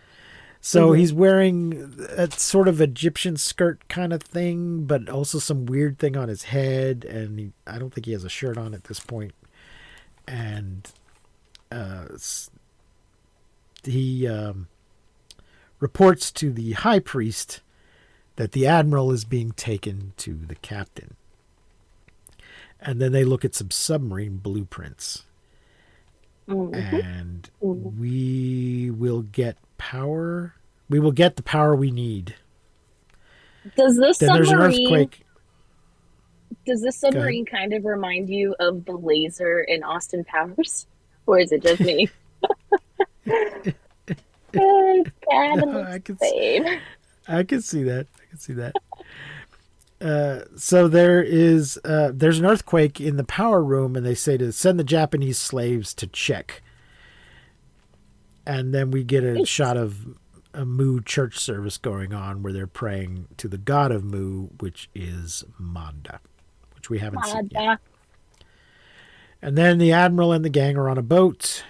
So he's wearing a sort of Egyptian skirt kind of thing, but also some weird thing on his head. And I don't think he has a shirt on at this point. And he reports to the high priest that the admiral is being taken to the captain. And then they look at some submarine blueprints. And we will get power. We will get the power we need. Does this Then there's an submarine earthquake. Does this submarine kind of remind you of the laser in Austin Powers? Or is it just me? It's kind of the same. I can see that. So there's an earthquake in the power room, and they say to send the Japanese slaves to check. And then we get a shot of a Moo church service going on where they're praying to the god of Moo, which is Manda, which we haven't seen yet. And then the admiral and the gang are on a boat.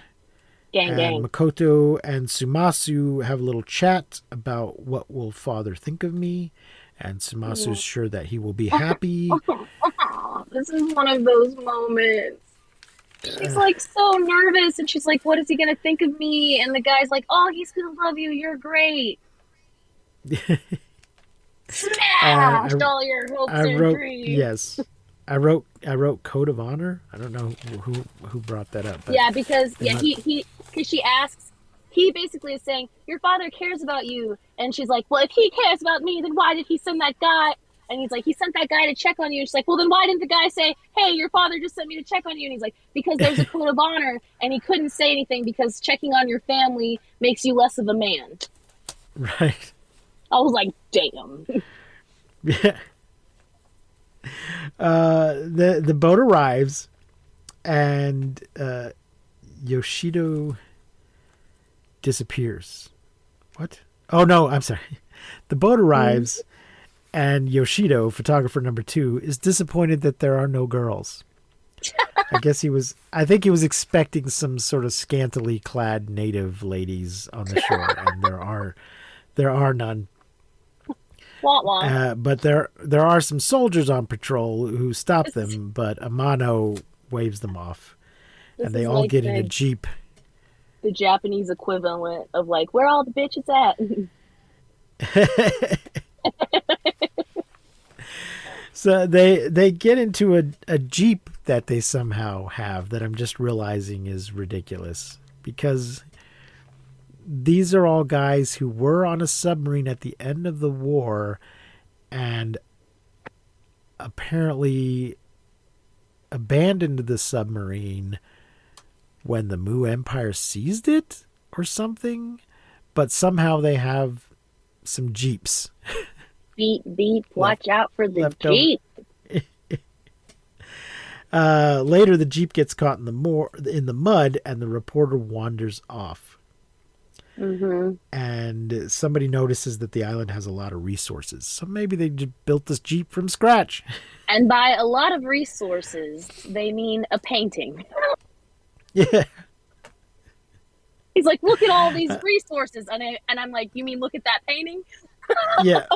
Gang. Makoto and Sumasu have a little chat about what will father think of me. And Sumasu's sure that he will be happy. This is one of those moments. She's like so nervous, and she's like, what is he going to think of me? And the guy's like, oh, he's going to love you. You're great. Smashed all your hopes and dreams. Yes. I wrote Code of Honor. I don't know who brought that up. Yeah, because she asks, he basically is saying, your father cares about you. And she's like, well, if he cares about me, then why did he send that guy? And he's like, he sent that guy to check on you. And she's like, well, then why didn't the guy say, hey, your father just sent me to check on you? And he's like, because there's a code of honor. And he couldn't say anything because checking on your family makes you less of a man. Right. I was like, damn. Yeah. The boat arrives, and Yoshido disappears. What? Oh no, I'm sorry. The boat arrives, and Yoshido, photographer number 2, is disappointed that there are no girls. I think he was expecting some sort of scantily clad native ladies on the shore, and there are none. Wah, wah. But there are some soldiers on patrol who stop them, but Amano waves them off, and they all get in a jeep. The Japanese equivalent of like, where all the bitches at? So they get into a jeep that they somehow have that I'm just realizing is ridiculous, because these are all guys who were on a submarine at the end of the war and apparently abandoned the submarine when the Moo Empire seized it or something, but somehow they have some jeeps. Beep, beep, watch out for the jeep. Later, the jeep gets caught in the mud, and the reporter wanders off. Mm-hmm. And somebody notices that the island has a lot of resources, so maybe they just built this jeep from scratch. And by a lot of resources, they mean a painting. Yeah. He's like, look at all these resources, and I'm like, you mean look at that painting? Yeah.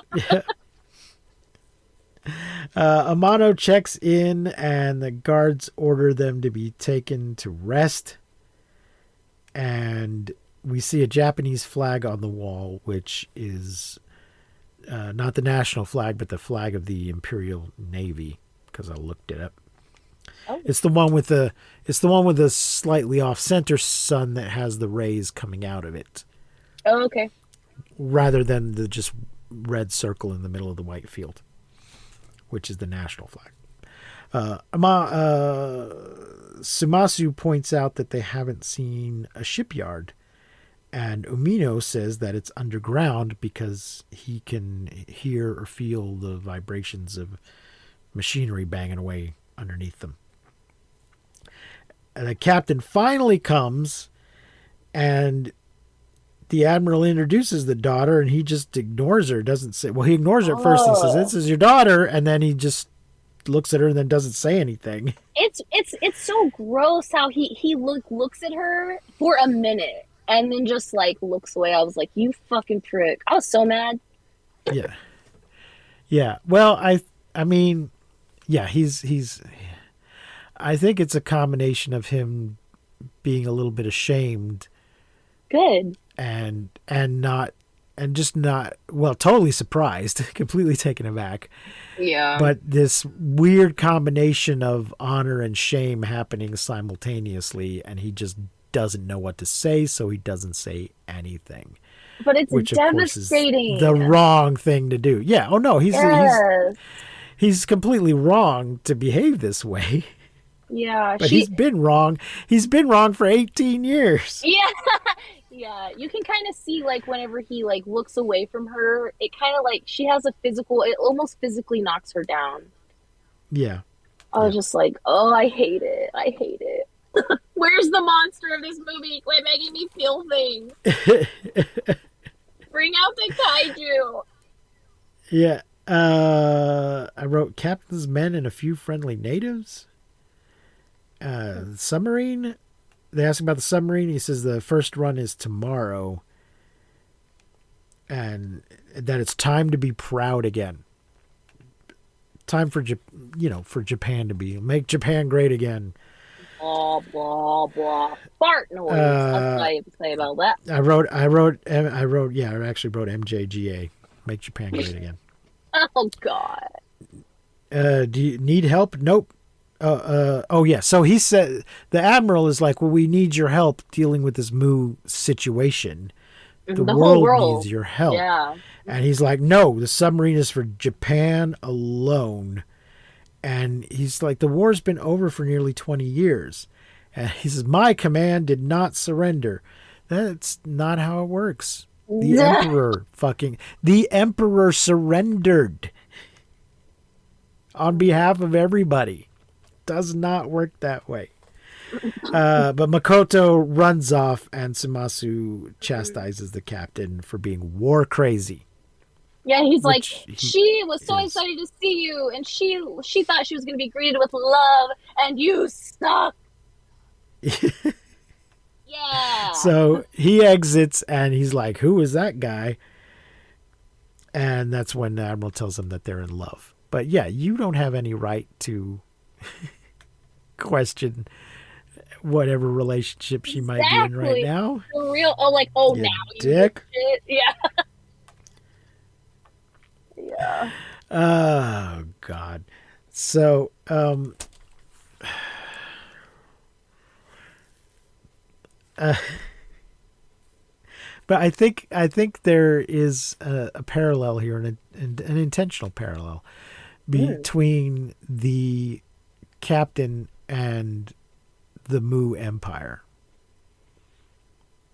Amano checks in, and the guards order them to be taken to rest. And we see a Japanese flag on the wall, which is not the national flag, but the flag of the Imperial Navy, because I looked it up. Oh. It's the one with the slightly off center sun that has the rays coming out of it, Oh, okay. rather than the just red circle in the middle of the white field, which is the national flag. Sumasu points out that they haven't seen a shipyard, and Umino says that it's underground because he can hear or feel the vibrations of machinery banging away underneath them. And the captain finally comes, and the admiral introduces the daughter, and he just ignores her. Doesn't say. Well, he ignores her at first. He says, "This is your daughter," and then he just looks at her and then doesn't say anything. It's so gross how he looks at her for a minute and then just like looks away. I was like, you fucking prick. I was so mad. Yeah. Well, I mean, yeah, he's. I think it's a combination of him being a little bit ashamed. Good. And just not, well, totally surprised, completely taken aback. Yeah. But this weird combination of honor and shame happening simultaneously, and he just doesn't know what to say, so he doesn't say anything. But it's which, devastating. Of course, is the wrong thing to do. Yeah. Oh no, he's completely wrong to behave this way. Yeah. But he's been wrong. He's been wrong for 18 years. Yeah. Yeah. You can kind of see like whenever he like looks away from her, it kind of like she has it almost physically knocks her down. Yeah. I was just like, oh, I hate it. I hate it. Where's the monster of this movie? Quit making me feel things. Bring out the kaiju. Yeah. I wrote captain's men and a few friendly natives. Submarine. They ask about the submarine. He says the first run is tomorrow, and that it's time to be proud again. Time for Japan to make Japan great again. Blah blah blah. Fart noise. That's what I have to say about that. I wrote. Yeah, I actually wrote MJGA. Make Japan great again. Oh God. Do you need help? Nope. Oh yeah. So he said the admiral is like, well, we need your help dealing with this Moo situation. The whole world needs your help. Yeah. And he's like, no, the submarine is for Japan alone. And he's like, the war's been over for nearly 20 years. And he says, my command did not surrender. That's not how it works. The emperor surrendered on behalf of everybody. Does not work that way. But Makoto runs off, and Sumasu chastises the captain for being war crazy. Yeah, he's like, she was so excited to see you, and she thought she was going to be greeted with love, and you suck. Yeah. So he exits, and he's like, who is that guy? And that's when the admiral tells him that they're in love. But yeah, you don't have any right to question whatever relationship she might be in right now. For real. Oh, like, oh, you now dick. You shit. Yeah. Yeah. Oh God. So, but I think there is a parallel here, an intentional parallel between the captain and the Moo Empire.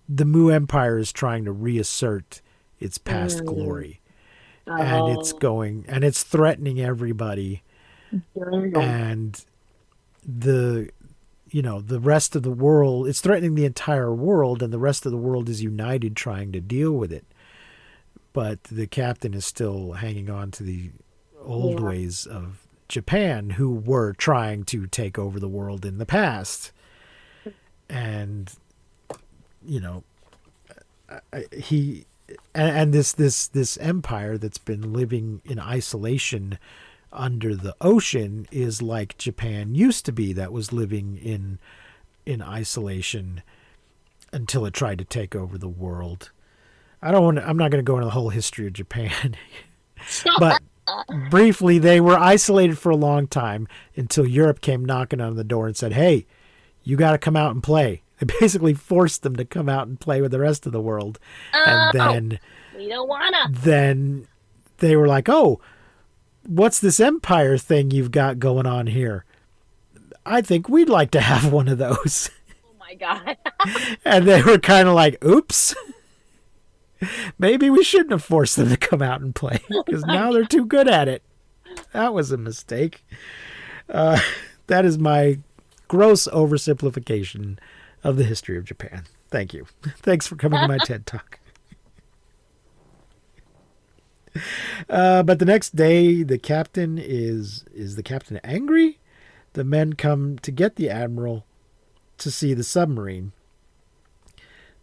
The Moo Empire is trying to reassert its past glory. And it's threatening everybody. And the rest of the world, it's threatening the entire world, and the rest of the world is united trying to deal with it. But the captain is still hanging on to the old ways of Japan, who were trying to take over the world in the past. And, this empire that's been living in isolation under the ocean is like Japan used to be, that was living in isolation until it tried to take over the world. I'm not going to go into the whole history of Japan. But briefly, they were isolated for a long time until Europe came knocking on the door and said, hey, you got to come out and play. They basically forced them to come out and play with the rest of the world. And then we don't wanna. Then they were like, oh, what's this empire thing you've got going on here? I think we'd like to have one of those. Oh my God. And they were kind of like, oops. Maybe we shouldn't have forced them to come out and play because now they're too good at it. That was a mistake. That is my gross oversimplification of the history of Japan. Thank you. Thanks for coming to my TED Talk. But the next day, the captain is the captain angry? The men come to get the admiral to see the submarine.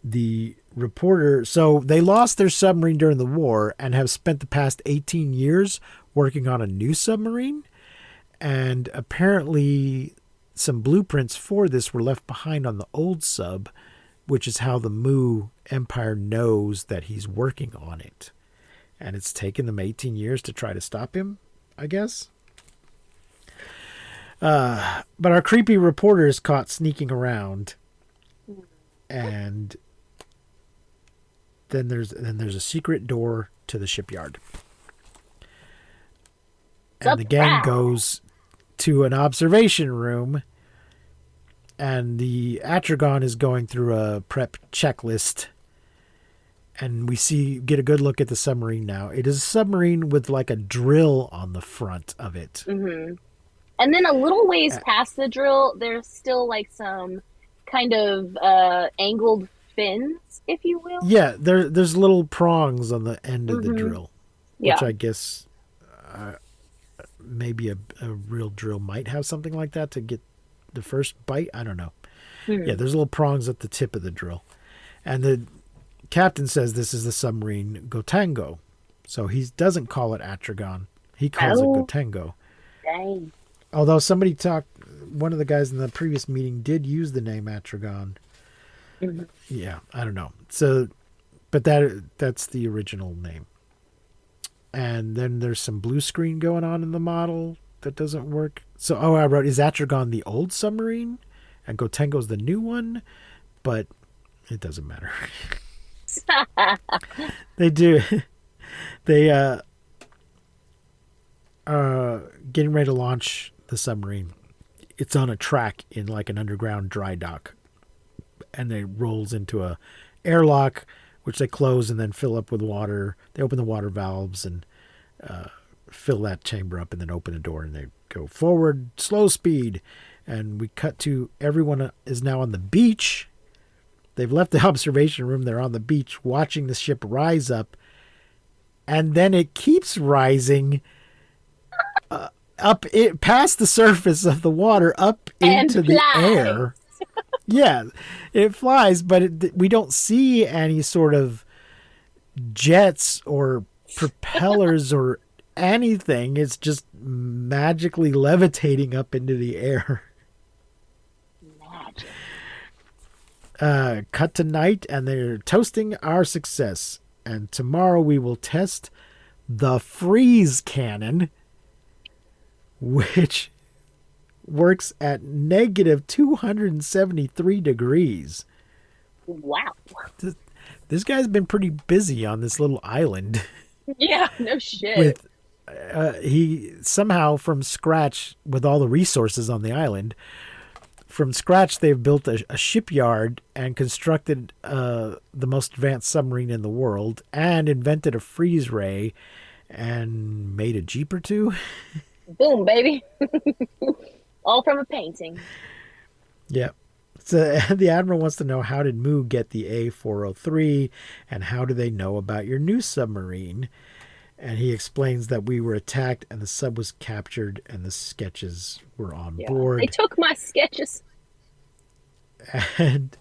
The reporter, so they lost their submarine during the war and have spent the past 18 years working on a new submarine. And apparently some blueprints for this were left behind on the old sub, which is how the Moo Empire knows that he's working on it. And it's taken them 18 years to try to stop him, I guess. But our creepy reporter is caught sneaking around. And then there's a secret door to the shipyard. And the gang goes to an observation room, and the Atragon is going through a prep checklist, and we get a good look at the submarine now. It is a submarine with like a drill on the front of it. Mm-hmm. And then a little ways past the drill, there's still like some kind of angled fins, if you will. Yeah, there's little prongs on the end of the drill, which I guess maybe a real drill might have something like that to get the first bite. I don't know. Yeah, there's little prongs at the tip of the drill. And the captain says this is the submarine Gotengo. So he doesn't call it Atragon. He calls it Gotengo. Dang. Although one of the guys in the previous meeting did use the name Atragon. Mm-hmm. Yeah, I don't know. So, but that's the original name. And then there's some blue screen going on in the model that doesn't work. So, I wrote, is Atragon the old submarine? And Gotengo's the new one? But it doesn't matter. They do. They getting ready to launch the submarine. It's on a track in like an underground dry dock. And it rolls into a airlock, which they close and then fill up with water. They open the water valves and fill that chamber up and then open the door and they go forward, slow speed. And we cut to everyone is now on the beach. They've left the observation room. They're on the beach watching the ship rise up. And then it keeps rising past the surface of the water up into the air. Yeah, it flies, but we don't see any sort of jets or propellers or anything. It's just magically levitating up into the air. Magic. Cut to night, and they're toasting our success. And tomorrow we will test the freeze cannon, which works at negative 273 degrees. Wow. This guy's been pretty busy on this little island. Yeah, no shit. He somehow from scratch, with all the resources on the island, from scratch they've built a shipyard and constructed the most advanced submarine in the world and invented a freeze ray and made a Jeep or two. Boom, baby. All from a painting. Yeah. So the Admiral wants to know, how did Moo get the A403 and how do they know about your new submarine? And he explains that we were attacked and the sub was captured and the sketches were on board. They took my sketches. And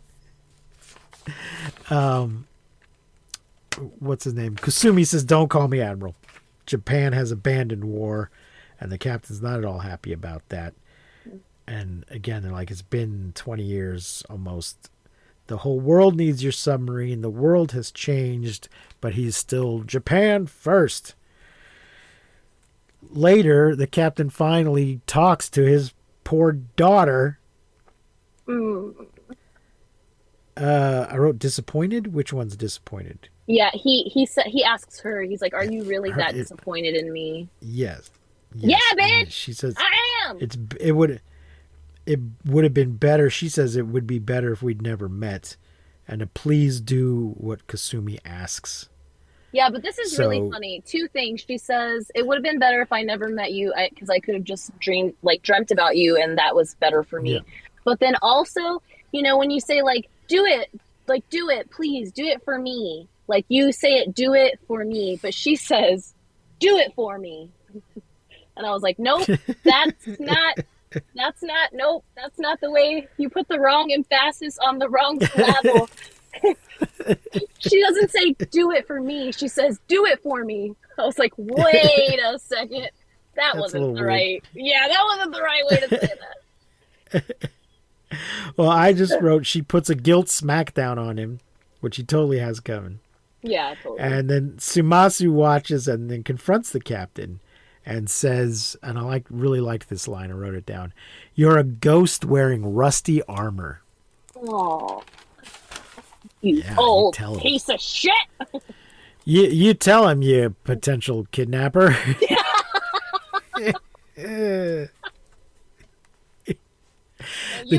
what's his name? Kusumi says, don't call me Admiral. Japan has abandoned war and the captain's not at all happy about that. And again, they're like, it's been 20 years almost. The whole world needs your submarine. The world has changed, but he's still Japan first. Later, the captain finally talks to his poor daughter. I wrote disappointed. Which one's disappointed? Yeah, he said, he asks her, he's like, "Are you really that disappointed in me?" Yes. Yeah, And bitch. she says, I am. It would have been better. She says it would be better if we'd never met, and to please do what Kasumi asks. Yeah, but this is really funny. Two things. She says, it would have been better if I never met you, because I could have just dreamt about you, and that was better for me. Yeah. But then also, when you say, do it, please, do it for me. You say it, do it for me. But she says, do it for me. And I was like, nope, that's not the way. You put the wrong emphasis on the wrong syllable. She doesn't say, do it for me. She says, do it for me. I was like, wait a second. That wasn't the right. Yeah, that wasn't the right way to say that. Well, I just wrote, she puts a guilt smackdown on him, which he totally has coming. Yeah, totally. And then Sumasu watches and then confronts the captain and says, and I really liked this line, I wrote it down, "You're a ghost wearing rusty armor." Oh, you old piece of shit. You tell him, you potential kidnapper. The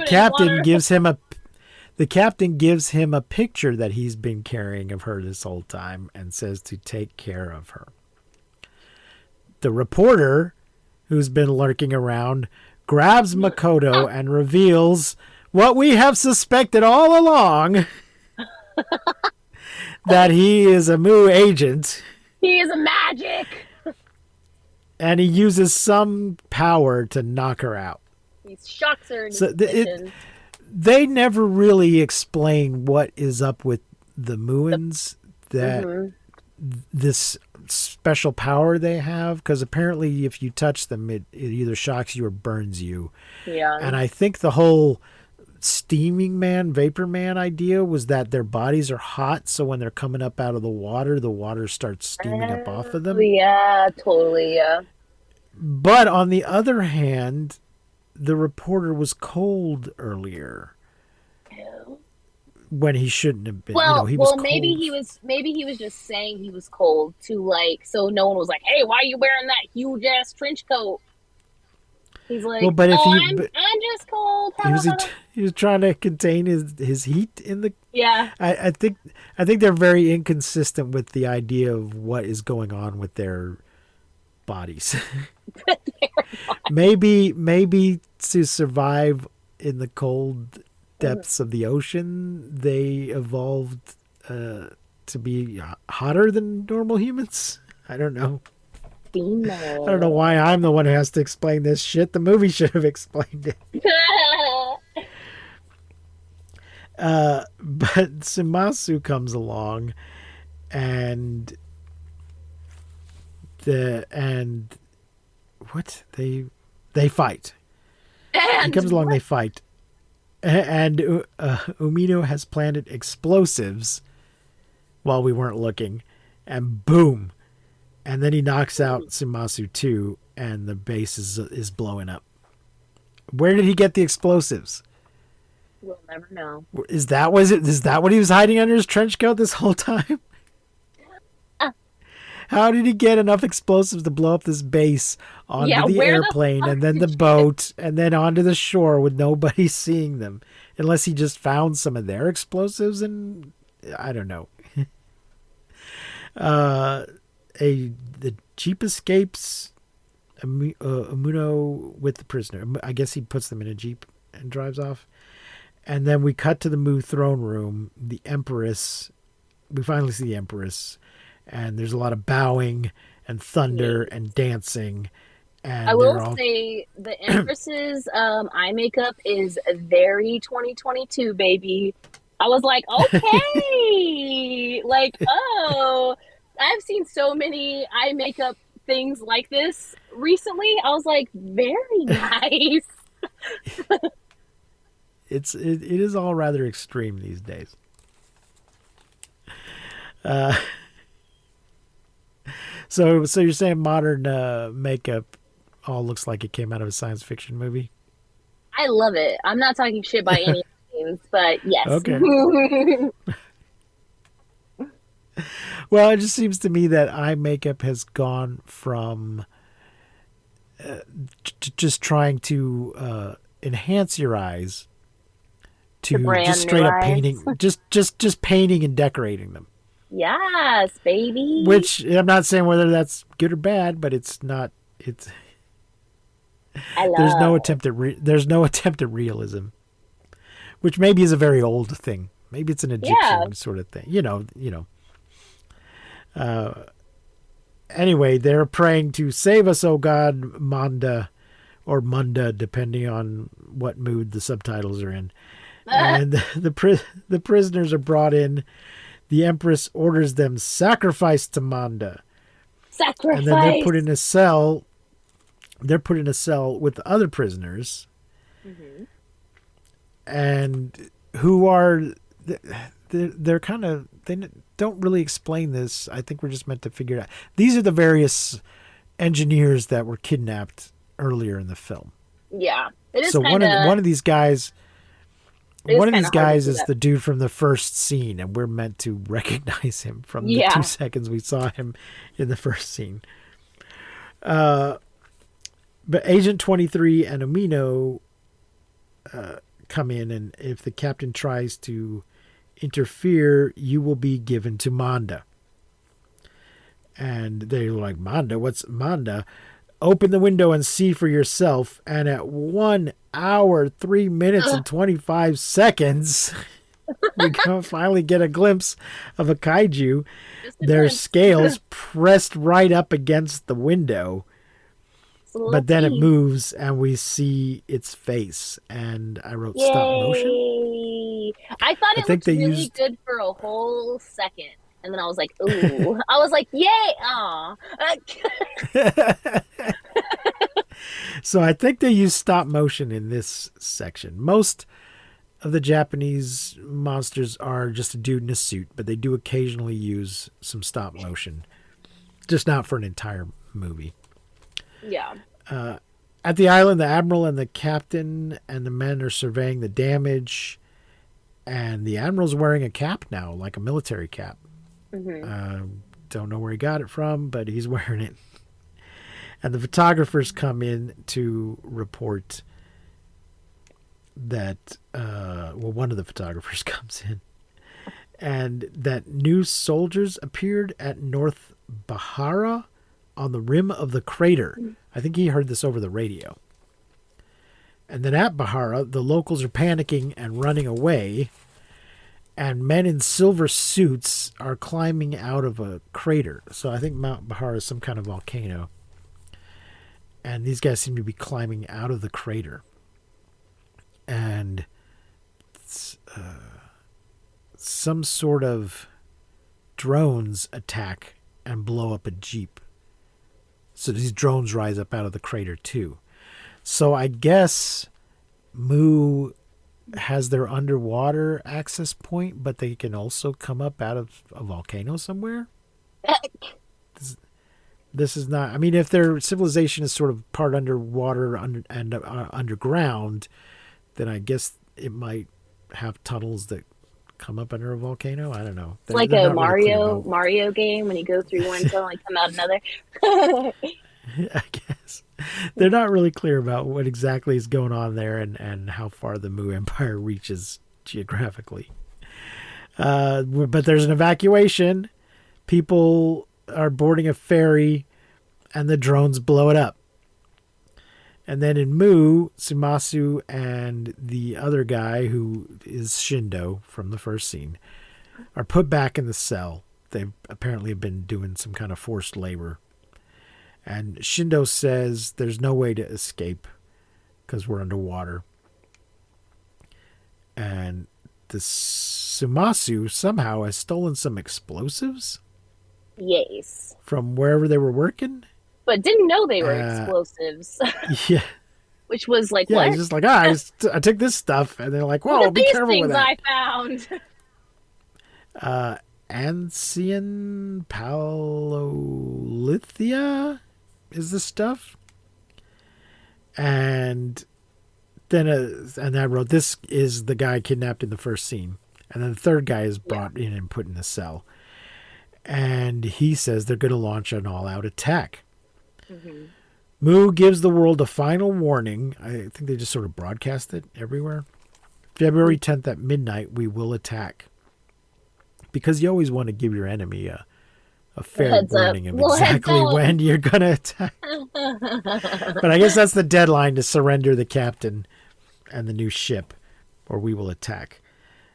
captain gives him a picture that he's been carrying of her this whole time and says to take care of her. The reporter, who's been lurking around, grabs Makoto and reveals what we have suspected all along, that he is a Moo agent. He is a magic. And he uses some power to knock her out. He shocks her. They never really explain what is up with the Mooans, that this special power they have, because apparently if you touch them, it either shocks you or burns you. Yeah. And I think the whole steaming man, vapor man idea was that their bodies are hot, so when they're coming up out of the water starts steaming up off of them. Yeah, totally, yeah. But on the other hand, the reporter was cold earlier. When he shouldn't have been. Well, he was cold. maybe he was just saying he was cold to so no one was like, "Hey, why are you wearing that huge ass trench coat?" He's like, well, but I'm just cold. He was trying to contain his heat in the. Yeah. I think they're very inconsistent with the idea of what is going on with their bodies. Maybe to survive in the cold depths of the ocean, they evolved to be hotter than normal humans. I don't know. I don't know why I'm the one who has to explain this shit. The movie should have explained it. But Sumasu comes along and they fight. He comes along, they fight. And Umino has planted explosives while we weren't looking. And boom. And then he knocks out Sumasu too. And the base is blowing up. Where did he get the explosives? We'll never know. Is that what he was hiding under his trench coat this whole time? How did he get enough explosives to blow up this base onto the airplane and then the boat and then onto the shore with nobody seeing them? Unless he just found some of their explosives and I don't know. The jeep escapes Umuno with the prisoner. I guess he puts them in a jeep and drives off. And then we cut to the Moo throne room. The Empress, we finally see the Empress. And there's a lot of bowing and thunder and dancing. And I will say the Empress's eye makeup is very 2022, baby. I was like, okay. I've seen so many eye makeup things like this recently. I was like, very nice. it is all rather extreme these days. So you're saying modern makeup all looks like it came out of a science fiction movie? I love it. I'm not talking shit by any means, but yes. Okay. Well, it just seems to me that eye makeup has gone from just trying to enhance your eyes to brand just straight new up eyes. painting, just painting and decorating them. Yes, baby. Which I'm not saying whether that's good or bad, but it's not. It's I love. there's no attempt at realism, which maybe is a very old thing. Maybe it's an Egyptian sort of thing. You know. Anyway, they're praying to save us, oh God, Manda, or Munda, depending on what mood the subtitles are in. And the prisoners are brought in. The Empress orders them sacrifice to Manda. Sacrifice. And then they're put in a cell. They're put in a cell with the other prisoners. Mm-hmm. And who are... They're kind of... They don't really explain this. I think we're just meant to figure it out. These are the various engineers that were kidnapped earlier in the film. Yeah. It is so one of these guys... One of these guys is the dude from the first scene, and we're meant to recognize him from the 2 seconds we saw him in the first scene. But Agent 23 and Amino come in, and if the captain tries to interfere, you will be given to Manda. And they're like, Manda? What's Manda? Open the window and see for yourself. And at 1 hour, 3 minutes, and 25 seconds, we finally get a glimpse of a kaiju. Their scales pressed right up against the window. But then it moves and we see its face. And I wrote stop motion. I thought it looked really good for a whole second. And then I was like, ooh. I was like, yay! Aw. So I think they use stop motion in this section. Most of the Japanese monsters are just a dude in a suit, but they do occasionally use some stop motion. Just not for an entire movie. Yeah. At the island, the admiral and the captain and the men are surveying the damage. And the admiral's wearing a cap now, like a military cap. Mm-hmm. Don't know where he got it from, but he's wearing it. And the photographers come in to report that, one of the photographers comes in, and that new soldiers appeared at North Bahara on the rim of the crater. I think he heard this over the radio. And then at Bahara, the locals are panicking and running away. And men in silver suits are climbing out of a crater. So I think Mount Bahar is some kind of volcano. And these guys seem to be climbing out of the crater. And some sort of drones attack and blow up a jeep. So these drones rise up out of the crater too. So I guess Moo has their underwater access point, but they can also come up out of a volcano somewhere. This is not... I mean, if their civilization is sort of part underwater and underground, then I guess it might have tunnels that come up under a volcano. I don't know. It's like a Mario game when you go through one tunnel and come out another. I guess. They're not really clear about what exactly is going on there and how far the Moo Empire reaches geographically. But there's an evacuation. People are boarding a ferry and the drones blow it up. And then in Moo, Sumasu and the other guy who is Shindo from the first scene are put back in the cell. They apparently have been doing some kind of forced labor. And Shindo says there's no way to escape because we're underwater. And the Sumasu somehow has stolen some explosives. Yes. From wherever they were working. But didn't know they were explosives. Yeah. which was like, Yeah, what? he's just like, I took this stuff, and they're like, Look whoa, at be these careful with things that. I found. Ancient Paleolithia is the stuff. And then and I wrote, this is the guy kidnapped in the first scene. And then the third guy is brought in and put in a cell. And he says they're going to launch an all-out attack. Mm-hmm. Moo gives the world a final warning. I think they just sort of broadcast it everywhere. February 10th at midnight, we will attack. Because you always want to give your enemy a fair Heads up. warning of Well, heads exactly up. when you're going to attack. But I guess that's the deadline to surrender the captain and the new ship, or we will attack.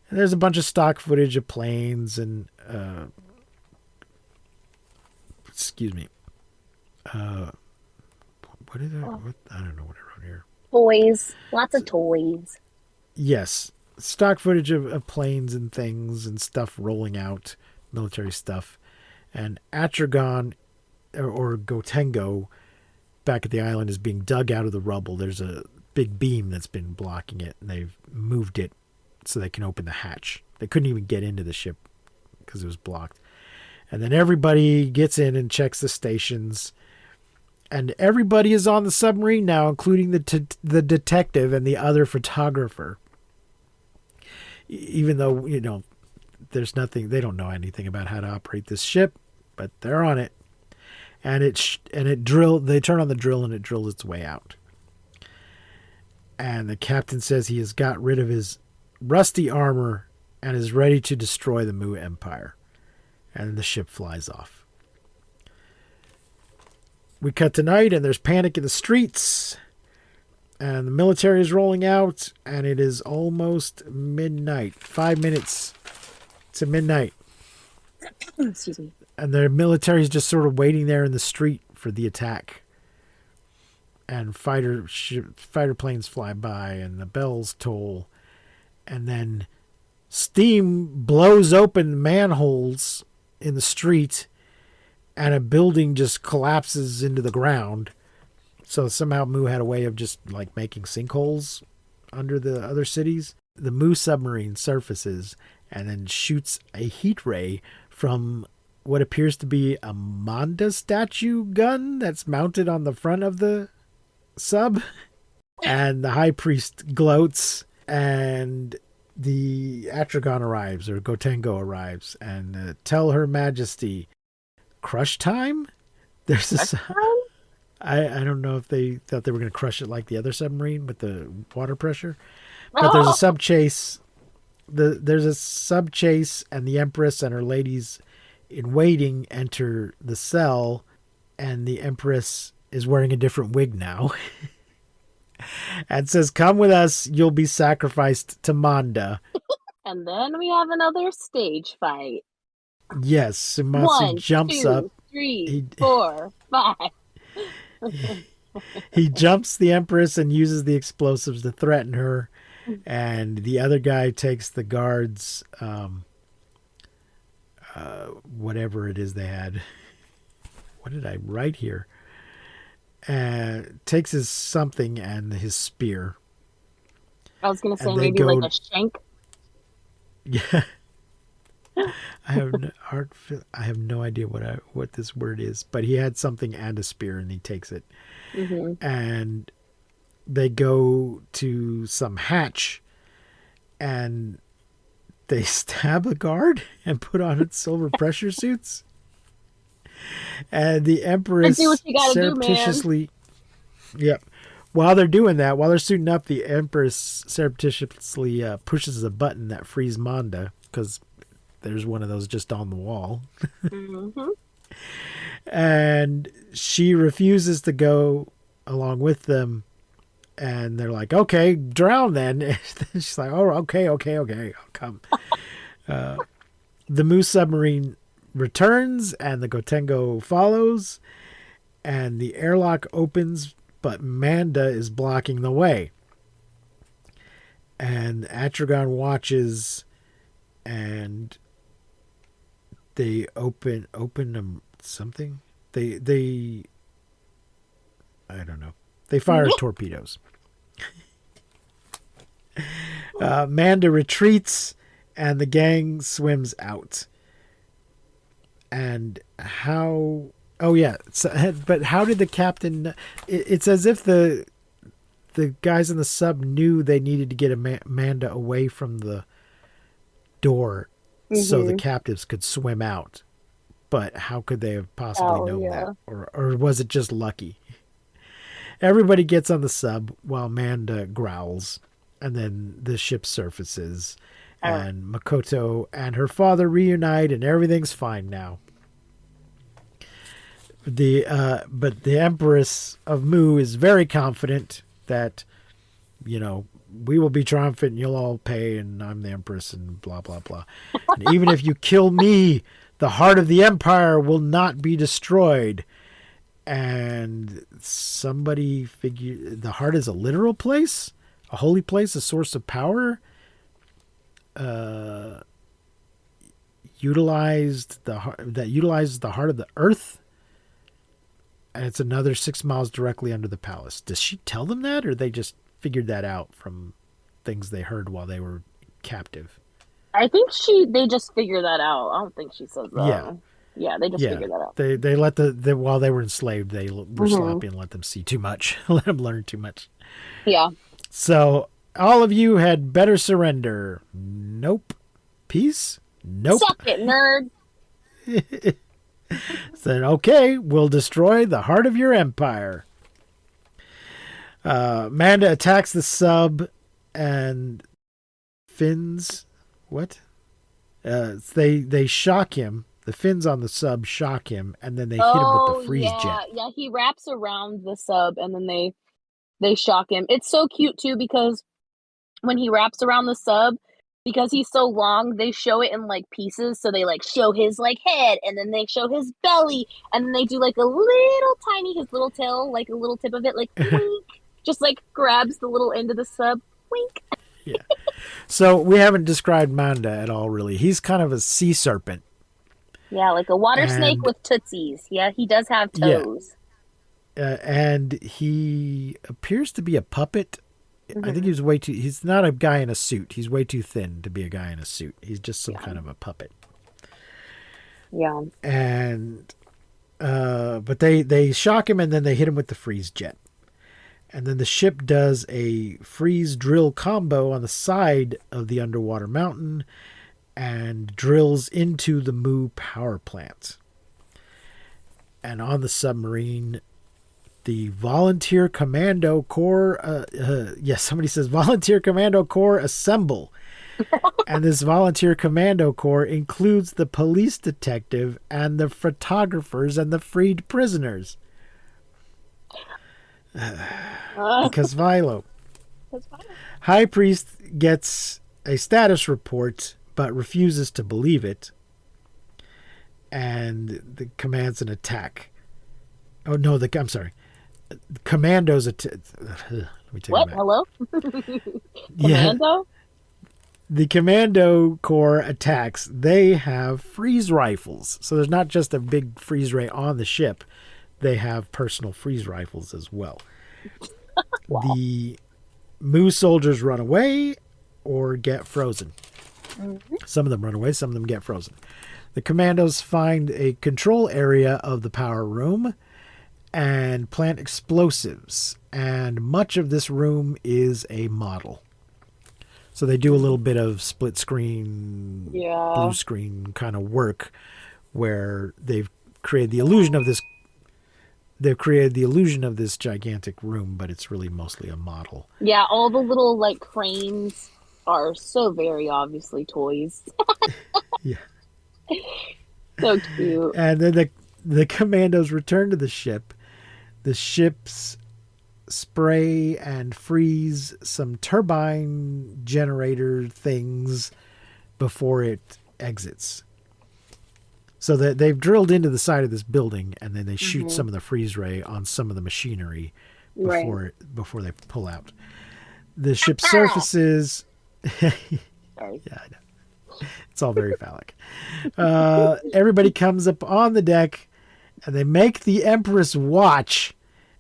And there's a bunch of stock footage of planes and excuse me. What is that? I don't know what I wrote here. Toys. Lots of toys. Yes. Stock footage of planes and things and stuff rolling out, military stuff. And Atragon, or Gotengo, back at the island, is being dug out of the rubble. There's a big beam that's been blocking it, and they've moved it so they can open the hatch. They couldn't even get into the ship because it was blocked. And then everybody gets in and checks the stations. And everybody is on the submarine now, including the detective and the other photographer. Even though, there's nothing, they don't know anything about how to operate this ship, but they're on it. And they turn on the drill and it drills its way out. And the captain says he has got rid of his rusty armor and is ready to destroy the Moo Empire. And the ship flies off. We cut to night, and there's panic in the streets, and the military is rolling out, and it is almost midnight. 5 minutes to midnight. Excuse me. And the military is just sort of waiting there in the street for the attack. And fighter planes fly by, and the bells toll, and then steam blows open manholes in the street, and a building just collapses into the ground. So somehow Moo had a way of just like making sinkholes under the other cities. The Moo submarine surfaces and then shoots a heat ray from what appears to be a Manda statue gun that's mounted on the front of the sub. And the high priest gloats, and the Atragon arrives, or Gotengo arrives, and tell her majesty, crush time? There's a... I don't know if they thought they were going to crush it like the other submarine with the water pressure. But there's a sub chase. There's a sub chase, and the Empress and her ladies in waiting enter the cell, and the Empress is wearing a different wig now. And says, come with us, you'll be sacrificed to Manda. And then we have another stage fight. Yes, Sumasu jumps 1, 2, up. 3, 4, 5. He jumps the Empress and uses the explosives to threaten her. And the other guy takes the guards, whatever it is they had. What did I write here? Takes his something and his spear. I was going to say And they maybe go- like a shank. Yeah. I have no idea what this word is, but he had something and a spear, and he takes it. Mm-hmm. And they go to some hatch, and they stab a guard and put on its silver pressure suits. And the Empress do what you gotta do, man. surreptitiously, yep. While they're doing that, while they're suiting up, the Empress surreptitiously pushes a button that frees Manda, because there's one of those just on the wall. Mm-hmm. And she refuses to go along with them. And they're like, okay, drown then. And she's like, oh, okay, I'll come. The Moo submarine returns, and the Gotengo follows. And the airlock opens, but Manda is blocking the way. And Atragon watches, and they open something. They I don't know. They fire torpedoes. Manda retreats, and the gang swims out. And how... Oh, yeah. So, but how did the captain... It's as if the guys in the sub knew they needed to get Amanda away from the door so the captives could swim out. But how could they have possibly known that? Or was it just lucky? Everybody gets on the sub while Amanda growls. And then the ship surfaces. And Makoto and her father reunite, and everything's fine now. But the Empress of Moo is very confident that, we will be triumphant and you'll all pay, and I'm the Empress, and blah, blah, blah. And even if you kill me, the heart of the Empire will not be destroyed. And somebody figured the heart is a literal place, a holy place, a source of power. Utilizes the heart of the earth, and it's another 6 miles directly under the palace. Does she tell them that, or they just figured that out from things they heard while they were captive? I think they just figured that out. I don't think she says that. Yeah, they just figured that out. They let while they were enslaved, they were sloppy and let them see too much, let them learn too much. Yeah. So all of you had better surrender. Nope. Peace? Nope. Suck it, nerd. Said, okay, we'll destroy the heart of your empire. Manda attacks the sub, and Finns... What? They shock him. The Finns on the sub shock him, and then they hit him with the freeze jet. Yeah, he wraps around the sub, and then they shock him. It's so cute, too, because when he wraps around the sub, because he's so long, they show it in, pieces. So they, show his, head, and then they show his belly, and then they do, a little tiny, his little tail, a little tip of it, wink. Just, grabs the little end of the sub. Wink. Yeah. So we haven't described Manda at all, really. He's kind of a sea serpent. Yeah, like a water snake with tootsies. Yeah, he does have toes. Yeah. And he appears to be a puppet. I think he's not a guy in a suit. He's way too thin to be a guy in a suit. He's just some kind of a puppet. Yeah. And, but they shock him, and then they hit him with the freeze jet. And then the ship does a freeze drill combo on the side of the underwater mountain and drills into the Moo power plant. And on the submarine, the Volunteer Commando Corps, somebody says Volunteer Commando Corps assemble. And this Volunteer Commando Corps includes the police detective and the photographers and the freed prisoners. Because Vilo. High Priest gets a status report but refuses to believe it and commands an attack. Oh no, I'm sorry. Commandos let me take what? It back. Hello? Commando? The Commando Corps attacks. They have freeze rifles. So there's not just a big freeze ray on the ship. They have personal freeze rifles as well. Wow. The Moo soldiers run away or get frozen. Mm-hmm. Some of them run away, some of them get frozen. The commandos find a control area of the power room and plant explosives. And much of this room is a model. So they do a little bit of split screen, blue screen kind of work where they've created the illusion of this. They've created the illusion of this gigantic room, but it's really mostly a model. Yeah, all the little cranes are so very obviously toys. Yeah. So cute. And then the commandos return to the ship. The ships spray and freeze some turbine generator things before it exits. So that they've drilled into the side of this building, and then they shoot some of the freeze ray on some of the machinery before they pull out. The ship surfaces. Sorry. Yeah, I know. It's all very phallic. Everybody comes up on the deck, and they make the Empress watch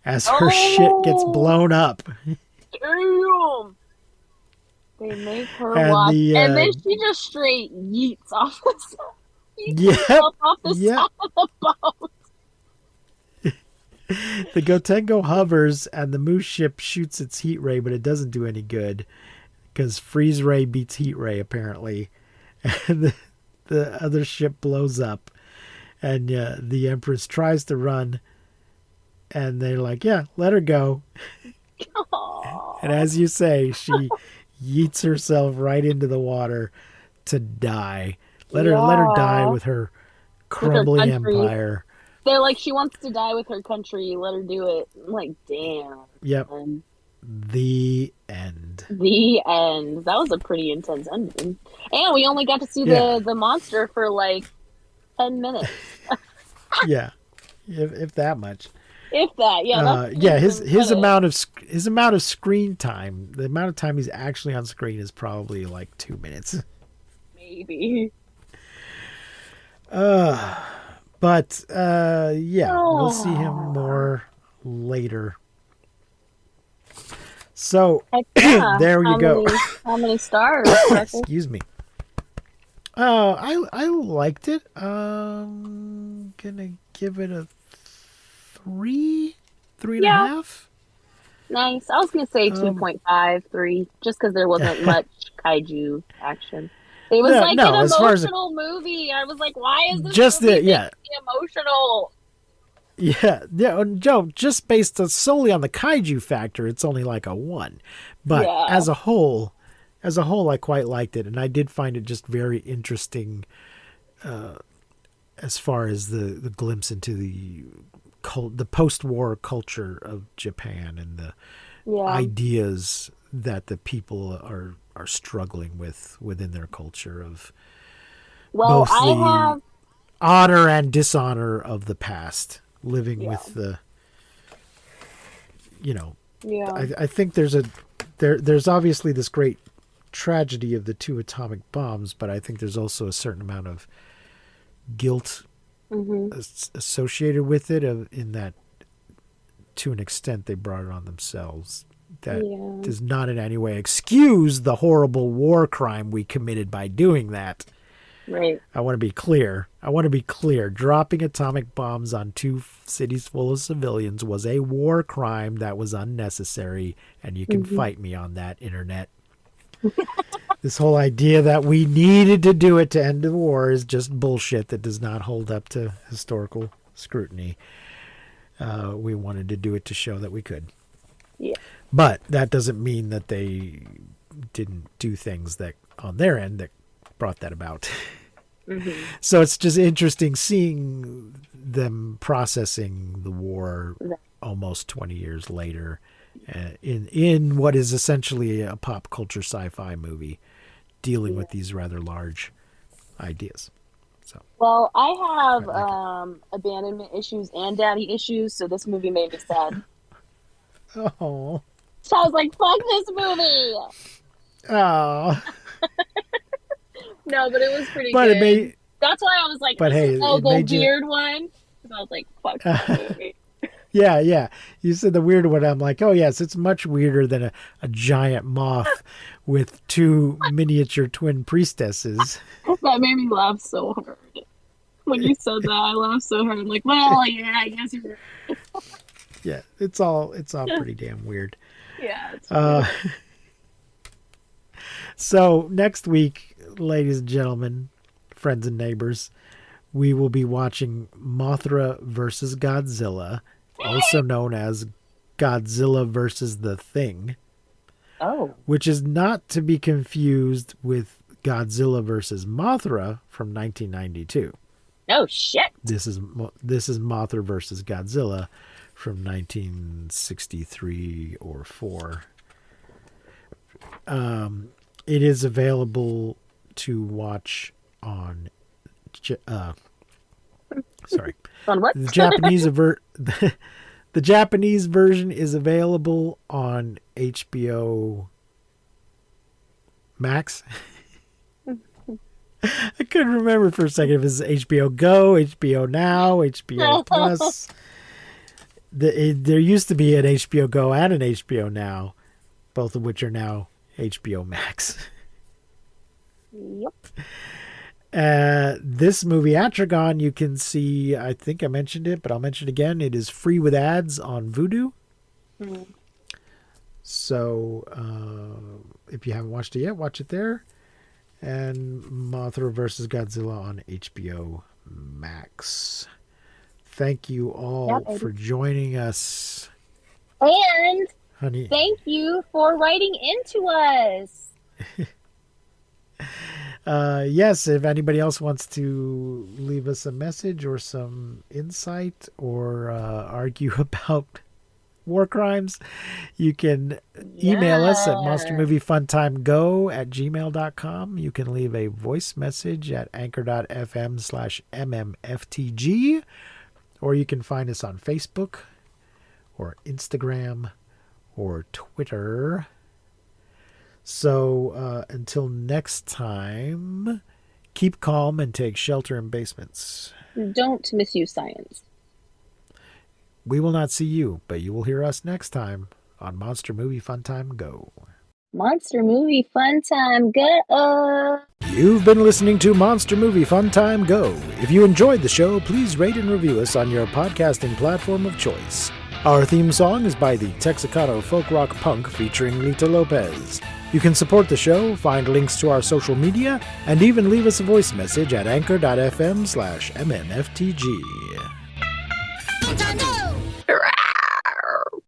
as her shit gets blown up. Damn. They make her And watch, the, and then she just straight yeets off the side. Yep, Off the yep. side of the boat. The Gotengo hovers and the Moo ship shoots its heat ray, but it doesn't do any good because freeze ray beats heat ray apparently. And the other ship blows up, and the Empress tries to run, and they're like, "Yeah, let her go." Aww. And as you say, she yeets herself right into the water to die. Let her die with her crumbling country. empire. They're like, she wants to die with her country. Let her do it. I'm like, damn. Yep. Man. The end. The end. That was a pretty intense ending. And we only got to see the monster for like 10 minutes. Yeah, if that much. If that, yeah. His amount of screen time, the amount of time he's actually on screen is probably like 2 minutes. Maybe. But we'll see him more later. So there you go. How many stars? Excuse me. I liked it. Gonna give it a 3 and a half. Nice. I was gonna say 2.5, 3, just because there wasn't much kaiju action. It was an emotional movie. I was like, why is this just movie emotional? Yeah, Joe, just based solely on the kaiju factor, it's only like a 1. But as a whole, I quite liked it, and I did find it just very interesting as far as the glimpse into the post-war culture of Japan and the ideas that the people are struggling within their culture of both the honor and dishonor of the past, living with the, I think there's obviously this great tragedy of the 2 atomic bombs, but I think there's also a certain amount of guilt associated with it, in that to an extent they brought it on themselves. That does not in any way excuse the horrible war crime we committed by doing that. Right. I want to be clear. Dropping atomic bombs on 2 cities full of civilians was a war crime that was unnecessary, and you can fight me on that, internet. This whole idea that we needed to do it to end the war is just bullshit that does not hold up to historical scrutiny. We wanted to do it to show that we could. Yeah. But that doesn't mean that they didn't do things that on their end that brought that about. So it's just interesting seeing them processing the war almost 20 years later in what is essentially a pop culture sci-fi movie dealing with these rather large ideas. So, well, I have abandonment issues and daddy issues, so this movie made me sad. Oh. So I was like, fuck this movie. Oh. No, but it was pretty good. That's why I was like, the weird one. Because I was like, fuck this movie. Yeah. You said the weird one. I'm like, oh, yes, it's much weirder than a giant moth with 2 miniature twin priestesses. That made me laugh so hard. When you said that, I laughed so hard. I'm like, well, yeah, I guess you're right. Yeah, it's all pretty damn weird. Yeah. It's so next week, ladies and gentlemen, friends and neighbors, we will be watching Mothra versus Godzilla, also known as Godzilla versus the Thing. Oh. Which is not to be confused with Godzilla versus Mothra from 1992. Oh shit. This is Mothra versus Godzilla from 1963 or 4. It is available to watch on On what? The Japanese version is available on HBO Max. I couldn't remember for a second if it's HBO Go, HBO Now, HBO Plus. There used to be an HBO Go and an HBO Now. both of which are now HBO Max. Yep. This movie, Atragon, you can see, I think I mentioned it, but I'll mention it again. It is free with ads on Vudu. Mm. So if you haven't watched it yet, watch it there. And Mothra vs. Godzilla on HBO Max. Thank you all for joining us. And honey, thank you for writing into us. Yes, if anybody else wants to leave us a message or some insight or argue about war crimes, you can email us at monstermoviefuntimego@gmail.com. You can leave a voice message at anchor.fm/mmftg, or you can find us on Facebook or Instagram or Twitter. So until next time, keep calm and take shelter in basements. Don't misuse science. We will not see you, but you will hear us next time on Monster Movie Fun Time Go. Monster Movie Fun Time Go. You've been listening to Monster Movie Fun Time Go. If you enjoyed the show, please rate and review us on your podcasting platform of choice. Our theme song is by the Texicano Folk Rock Punk featuring Lita Lopez. You can support the show, find links to our social media, and even leave us a voice message at anchor.fm/mmftg.